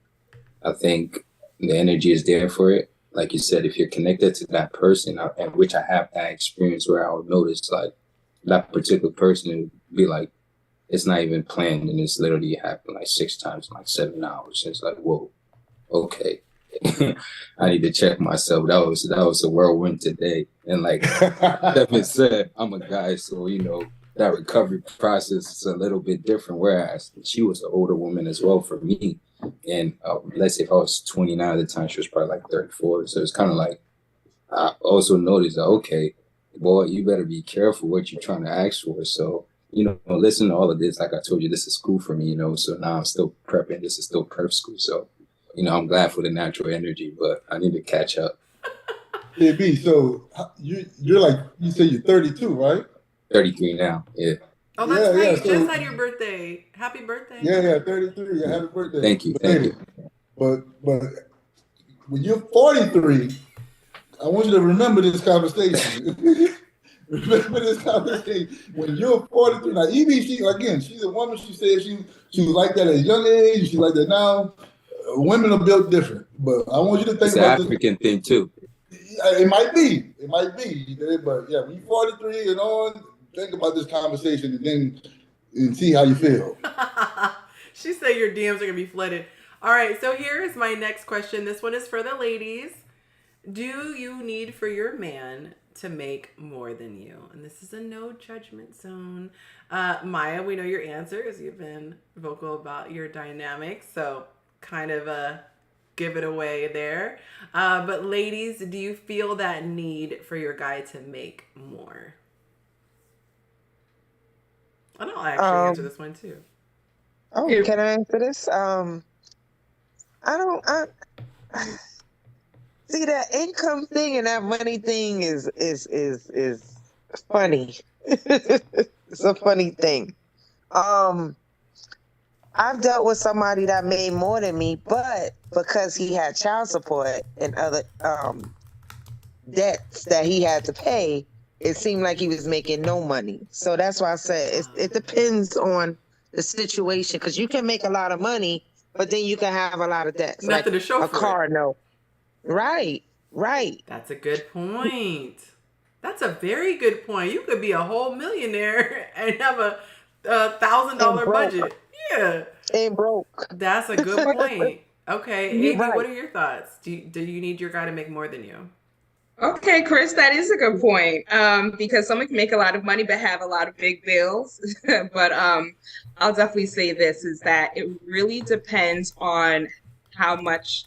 I think the energy is there for it. Like you said, if you're connected to that person, and which I have that experience where I would notice, like, that particular person would be like, it's not even planned, and it's literally happened like 6 times in like 7 hours. It's like, whoa, okay. I need to check myself. That was a whirlwind today. And like Devin said, I'm a guy, so you know that recovery process is a little bit different. Whereas she was an older woman as well for me, and let's say if I was 29 at the time, she was probably like 34. So it's kind of like I also noticed that, okay, boy, you better be careful what you're trying to ask for. So, you know, listen to all of this. Like I told you, this is school for me, you know, so now I'm still prepping. This is still prep school. So, you know, I'm glad for the natural energy, but I need to catch up. Yeah, B, so you're like, you say you're 32, right? 33 now, yeah. Oh, that's right. You just had your birthday. Happy birthday. Yeah, 33. Yeah, happy birthday. Thank you. But when you're 43, I want you to remember this conversation. Remember this conversation. When you're 43, now EB, she's a woman. She said she was like that at a young age. She's like that now. Women are built different, but I want you to think about this. It's an African thing too. It might be, but yeah, when you're 43 and on, think about this conversation and see how you feel. She said your DMs are gonna be flooded. All right, so here is my next question. This one is for the ladies. Do you need for your man to make more than you? And this is a no judgment zone. Maya, we know your answer as you've been vocal about your dynamics, so kind of give it away there. But ladies, do you feel that need for your guy to make more? And I'll actually answer this one too. Oh, can I answer this? I see that income thing and that money thing is funny. It's a funny thing. I've dealt with somebody that made more than me, but because he had child support and other debts that he had to pay, it seemed like he was making no money. So that's why I said it depends on the situation, because you can make a lot of money, but then you can have a lot of debts. Nothing like to show a for car it. note. Right. That's a good point. That's a very good point. You could be a whole millionaire and have a $1,000 budget. Yeah. Ain't broke. That's a good point. Okay. Amy, Right. what are your thoughts? Do you need your guy to make more than you? Okay, Chris, that is a good point. Because someone can make a lot of money but have a lot of big bills. But I'll definitely say this is that it really depends on how much.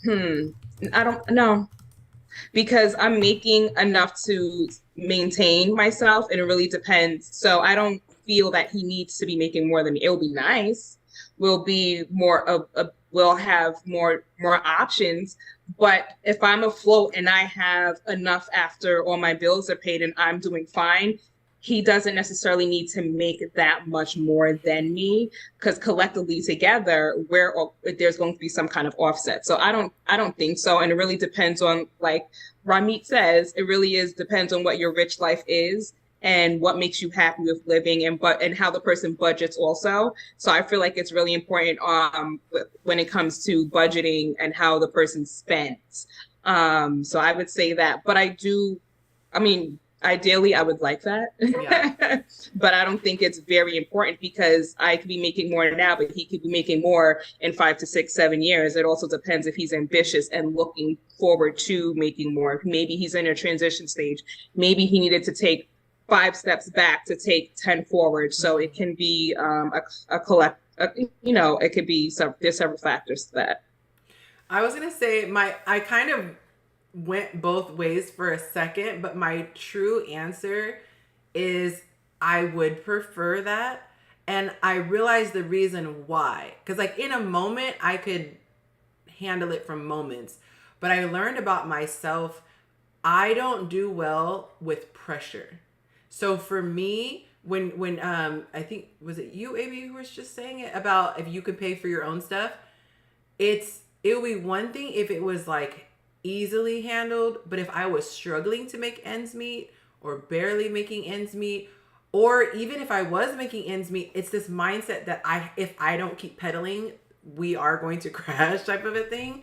I don't know. Because I'm making enough to maintain myself, and it really depends. So I don't feel that he needs to be making more than me. It'll be nice. We'll be more we'll have more options. But if I'm afloat and I have enough after all my bills are paid and I'm doing fine, he doesn't necessarily need to make that much more than me, because collectively together, there's going to be some kind of offset. So I don't think so. And it really depends on, like Ramit says, it really depends on what your rich life is and what makes you happy with living, and how the person budgets also. So I feel like it's really important when it comes to budgeting and how the person spends. So I would say that, but ideally I would like that. Yeah. But I don't think it's very important, because I could be making more now, but he could be making more in 5 to 6, 7 years. It also depends if he's ambitious and looking forward to making more. Maybe he's in a transition stage. Maybe he needed to take 5 steps back to take 10 forward. So it can be a collect, it could be there's several factors to that. I was gonna say I kind of went both ways for a second, but my true answer is I would prefer that. And I realized the reason why. Because like in a moment, I could handle it from moments. But I learned about myself, I don't do well with pressure. So for me, when I think, was it you, Amy, who was just saying it about if you could pay for your own stuff? It would be one thing if it was like easily handled, but if I was struggling to make ends meet or barely making ends meet, or even if I was making ends meet, it's this mindset that if I don't keep pedaling, we are going to crash type of a thing.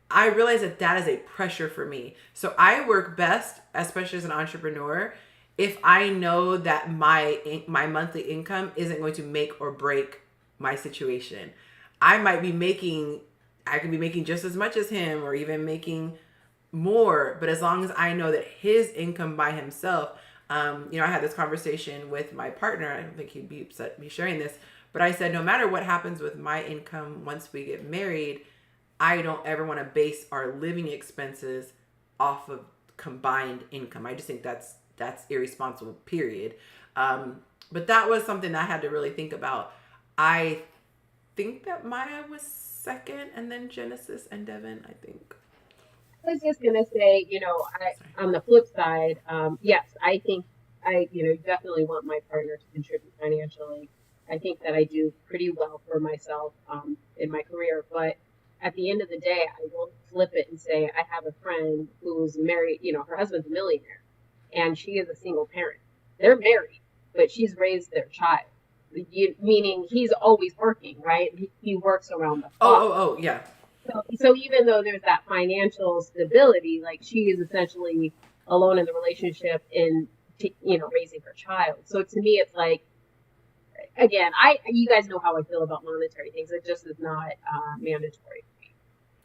I realize that is a pressure for me. So I work best, especially as an entrepreneur, if I know that my monthly income isn't going to make or break my situation. I could be making just as much as him or even making more, but as long as I know that his income by himself, I had this conversation with my partner. I don't think he'd be upset me sharing this, but I said, no matter what happens with my income once we get married, I don't ever want to base our living expenses off of combined income. I just think that's irresponsible, period. But that was something that I had to really think about. I think that Maya was second, and then Genesis and Devin, I think. I was just gonna say, on the flip side, yes, I think I definitely want my partner to contribute financially. I think that I do pretty well for myself in my career, but at the end of the day, I won't flip it and say I have a friend who's married, her husband's a millionaire, and she is a single parent. They're married, but she's raised their child. Meaning he's always working, right? He works around the clock. Oh, yeah. So even though there's that financial stability, like she is essentially alone in the relationship in, raising her child. So to me, it's like, again, you guys know how I feel about monetary things. It just is not mandatory for me.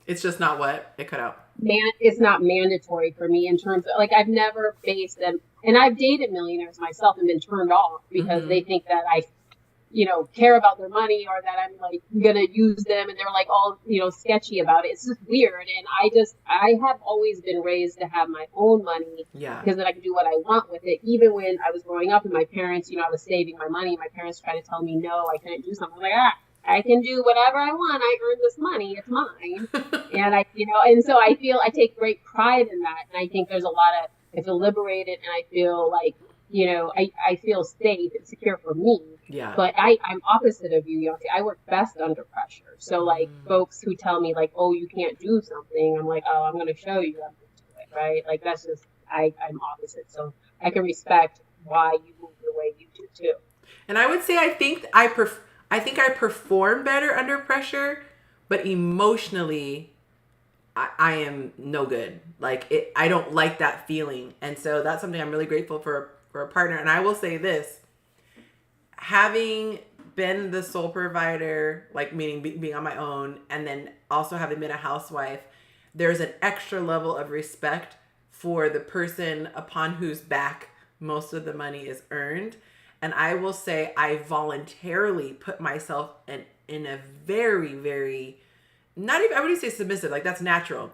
It's just not what? It cut out. It's not mandatory for me in terms of, like, I've never based them, and I've dated millionaires myself and been turned off because they think that I care about their money or that I'm like gonna use them, and they're like all sketchy about it. It's just weird, and I have always been raised to have my own money, because then I can do what I want with it. Even when I was growing up and my parents, I was saving my money, my parents tried to tell me no, I couldn't do something. I'm like, I can do whatever I want. I earned this money, it's mine. And and so I feel I take great pride in that, and I think there's a lot of, I feel liberated, and I feel like I feel safe and secure for me. Yeah. But I'm opposite of you, Yonci. I work best under pressure. So like folks who tell me like, oh, you can't do something, I'm like, oh, I'm going to show you I'm going to do it, right? Like that's just, I'm opposite. So I can respect why you move the way you do too. And I would say I think I perform better under pressure, but emotionally I am no good. Like I don't like that feeling. And so that's something I'm really grateful for a partner. And I will say this, having been the sole provider, like meaning being on my own, and then also having been a housewife, there's an extra level of respect for the person upon whose back most of the money is earned. And I will say I voluntarily put myself in a very, very, not even, I wouldn't say submissive, like that's natural.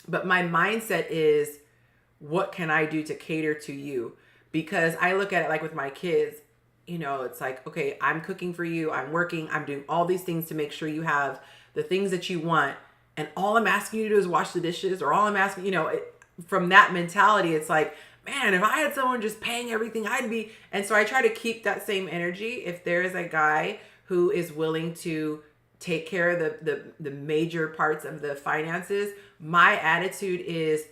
But my mindset is, what can I do to cater to you? Because I look at it like with my kids, it's like, okay, I'm cooking for you. I'm working. I'm doing all these things to make sure you have the things that you want. And all I'm asking you to do is wash the dishes, or all I'm asking, from that mentality, it's like, man, if I had someone just paying everything, I'd be. And so I try to keep that same energy. If there is a guy who is willing to take care of the major parts of the finances, my attitude is,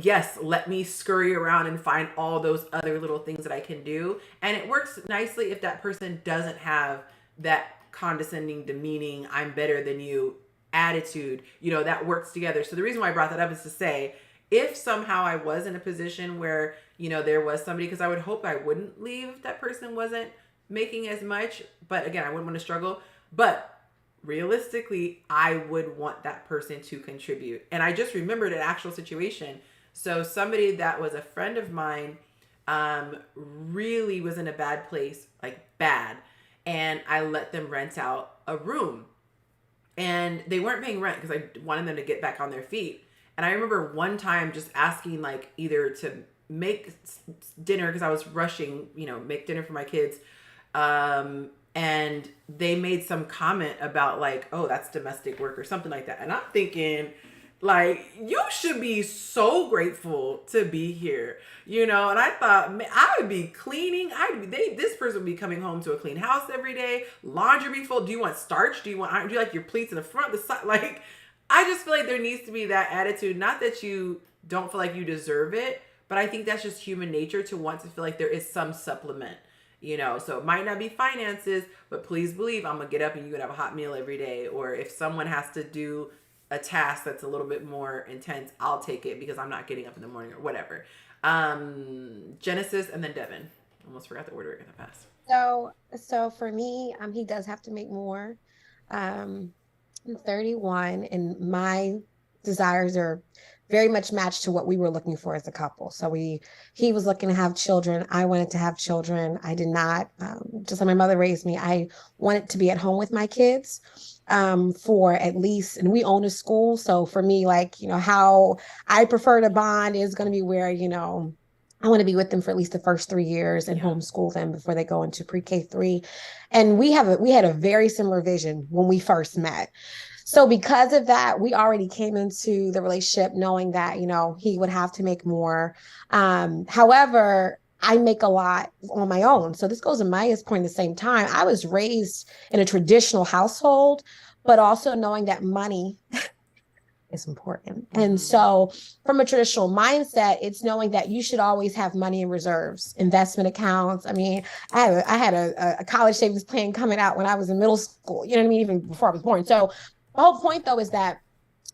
yes, let me scurry around and find all those other little things that I can do. And it works nicely if that person doesn't have that condescending, demeaning, I'm better than you attitude, that works together. So the reason why I brought that up is to say, if somehow I was in a position where, there was somebody, because I would hope I wouldn't leave if that person wasn't making as much, but again, I wouldn't want to struggle. But realistically, I would want that person to contribute. And I just remembered an actual situation. So somebody that was a friend of mine, really was in a bad place, like bad. And I let them rent out a room. And they weren't paying rent because I wanted them to get back on their feet. And I remember one time just asking, like, either to make dinner because I was rushing, make dinner for my kids. And they made some comment about, like, oh, that's domestic work or something like that. And I'm thinking, like, you should be so grateful to be here, and I thought, man, I would be cleaning. This person would be coming home to a clean house every day. Laundry be full. Do you want starch? Do you like your pleats in the front, the side? Like, I just feel like there needs to be that attitude. Not that you don't feel like you deserve it, but I think that's just human nature to want to feel like there is some supplement, so it might not be finances, but please believe I'm gonna get up and you're gonna have a hot meal every day. Or if someone has to do a task that's a little bit more intense, I'll take it because I'm not getting up in the morning or whatever. Genesis and then Devin. Almost forgot the order in the past. So for me, he does have to make more. I'm 31 and my desires are very much matched to what we were looking for as a couple. So he was looking to have children. I wanted to have children. I did not, just like my mother raised me, I wanted to be at home with my kids for at least, and we own a school. So for me, like, how I prefer to bond is going to be where, I want to be with them for at least the first 3 years and homeschool them before they go into pre-K 3. And we had a very similar vision when we first met. So because of that, we already came into the relationship knowing that, he would have to make more. However, I make a lot on my own. So this goes to Maya's point at the same time. I was raised in a traditional household, but also knowing that money is important. Mm-hmm. And so from a traditional mindset, it's knowing that you should always have money in reserves, investment accounts. I mean, I had a college savings plan coming out when I was in middle school, even before I was born. So the whole point though is that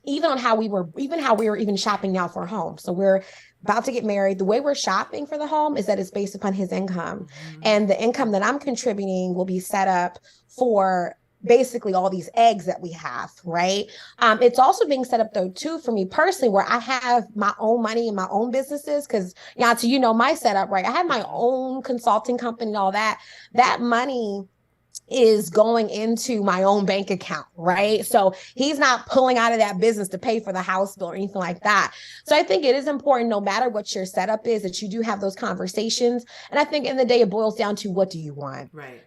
even how we were even shopping now for a home. So we're about to get married. The way we're shopping for the home is that it's based upon his income. Mm-hmm. And the income that I'm contributing will be set up for basically all these eggs that we have, right? It's also being set up though too for me personally, where I have my own money and my own businesses. Because Yonci, my setup, right? I have my own consulting company and all that. That money is going into my own bank account, right? So he's not pulling out of that business to pay for the house bill or anything like that. So I think it is important, no matter what your setup is, that you do have those conversations. And I think in the day, it boils down to, what do you want? Right.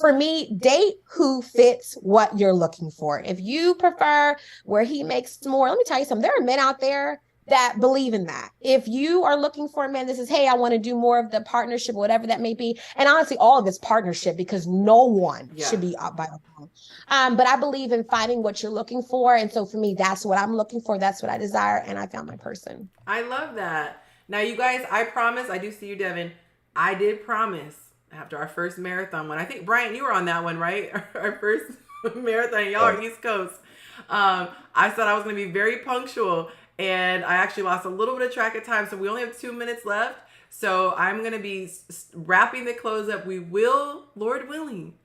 For me, date who fits what you're looking for. If you prefer where he makes more, let me tell you something, there are men out there that believe in that. If you are looking for a man that says, hey, I want to do more of the partnership, whatever that may be. And honestly, all of it's partnership, because no one should be up by the phone. But I believe in finding what you're looking for. And so for me, that's what I'm looking for. That's what I desire. And I found my person. I love that. Now, you guys, I promise, I do see you, Devin. I did promise after our first marathon one. I think, Brian, you were on that one, right? Our first marathon. Y'all are East Coast. I said I was going to be very punctual. And I actually lost a little bit of track of time. So we only have 2 minutes left. So I'm going to be wrapping the close up. We will, Lord willing,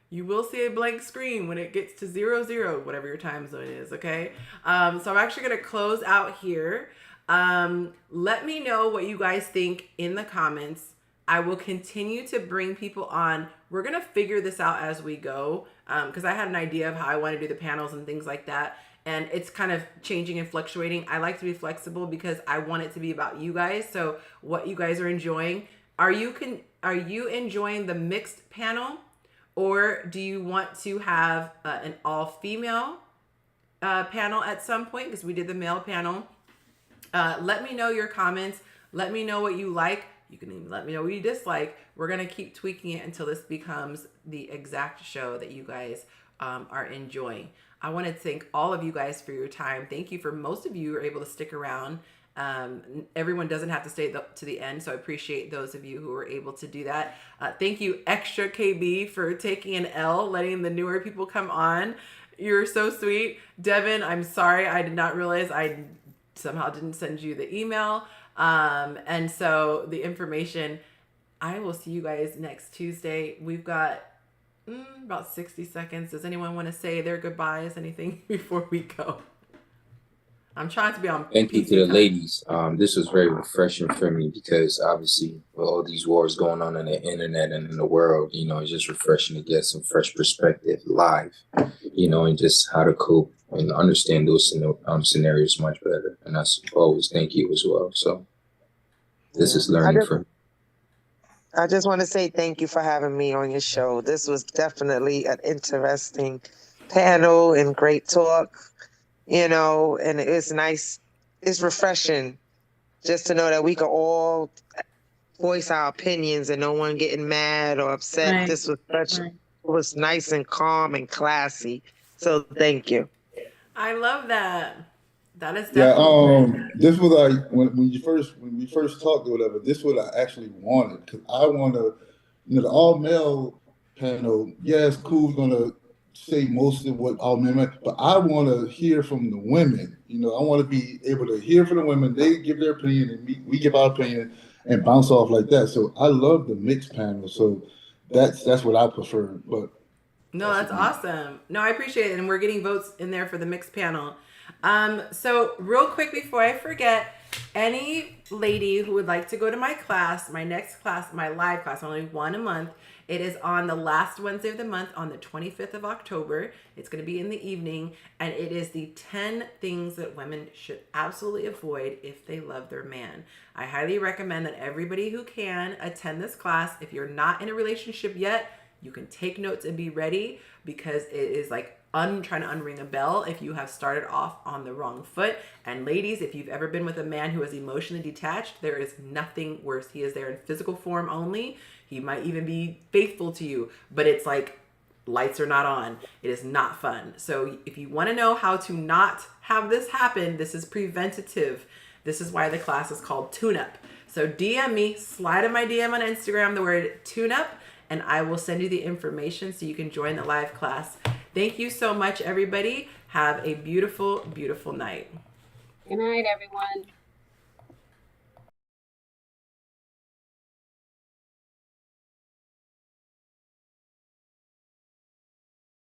you will see a blank screen when it gets to 00, whatever your time zone is. Okay. So I'm actually going to close out here. Let me know what you guys think in the comments. I will continue to bring people on. We're going to figure this out as we go. Because I had an idea of how I want to do the panels and things like that. And it's kind of changing and fluctuating. I like to be flexible because I want it to be about you guys. So what you guys are enjoying. Are you enjoying the mixed panel? Or do you want to have an all-female panel at some point? Because we did the male panel. Let me know your comments. Let me know what you like. You can even let me know what you dislike. We're going to keep tweaking it until this becomes the exact show that you guys are enjoying. I want to thank all of you guys for your time. Thank you for most of you who are able to stick around. Everyone doesn't have to stay to the end, so I appreciate those of you who were able to do that. Thank you, Extra KB, for taking an L, letting the newer people come on. You're so sweet. Devin, I'm sorry. I did not realize I somehow didn't send you the email. And so the information, I will see you guys next Tuesday. We've got about 60 seconds. Does anyone want to say their goodbyes, anything before we go? I'm trying to be on. Thank you PC to the time. ladies. This was very refreshing for me because obviously with all these wars going on in the internet and in the world, it's just refreshing to get some fresh perspective live, and just how to cope and understand those scenarios much better. And that's always thank you as well. So this is learning for me. I just want to say thank you for having me on your show. This was definitely an interesting panel and great talk, and it's nice. It's refreshing just to know that we can all voice our opinions and no one getting mad or upset. Right. This was nice and calm and classy. So thank you. I love that. That is definitely this was like when we first talked or whatever. This was what I actually wanted because I want to, the all male panel. Yeah, it's cool. We're gonna say most of what all men, but I want to hear from the women. I want to be able to hear from the women. They give their opinion, and we give our opinion, and bounce off like that. So I love the mixed panel. So that's what I prefer. But no, that's awesome. No, I appreciate it, and we're getting votes in there for the mixed panel. So real quick before I forget, any lady who would like to go to my class, my next class, my live class, only one a month. It is on the last Wednesday of the month on the 25th of October. It's going to be in the evening, and it is the 10 things that women should absolutely avoid if they love their man. I highly recommend that everybody who can attend this class. If you're not in a relationship yet, you can take notes and be ready because it is like trying to unring a bell if you have started off on the wrong foot. And ladies, if you've ever been with a man who is emotionally detached, there is nothing worse. He is there in physical form only. He might even be faithful to you, but it's like lights are not on. It is not fun. So if you want to know how to not have this happen, this is preventative. This is why the class is called Tune Up. So DM me, slide in my DM on Instagram, the word Tune Up, and I will send you the information so you can join the live class. Thank you so much, everybody. Have a beautiful, beautiful night. Good night, everyone.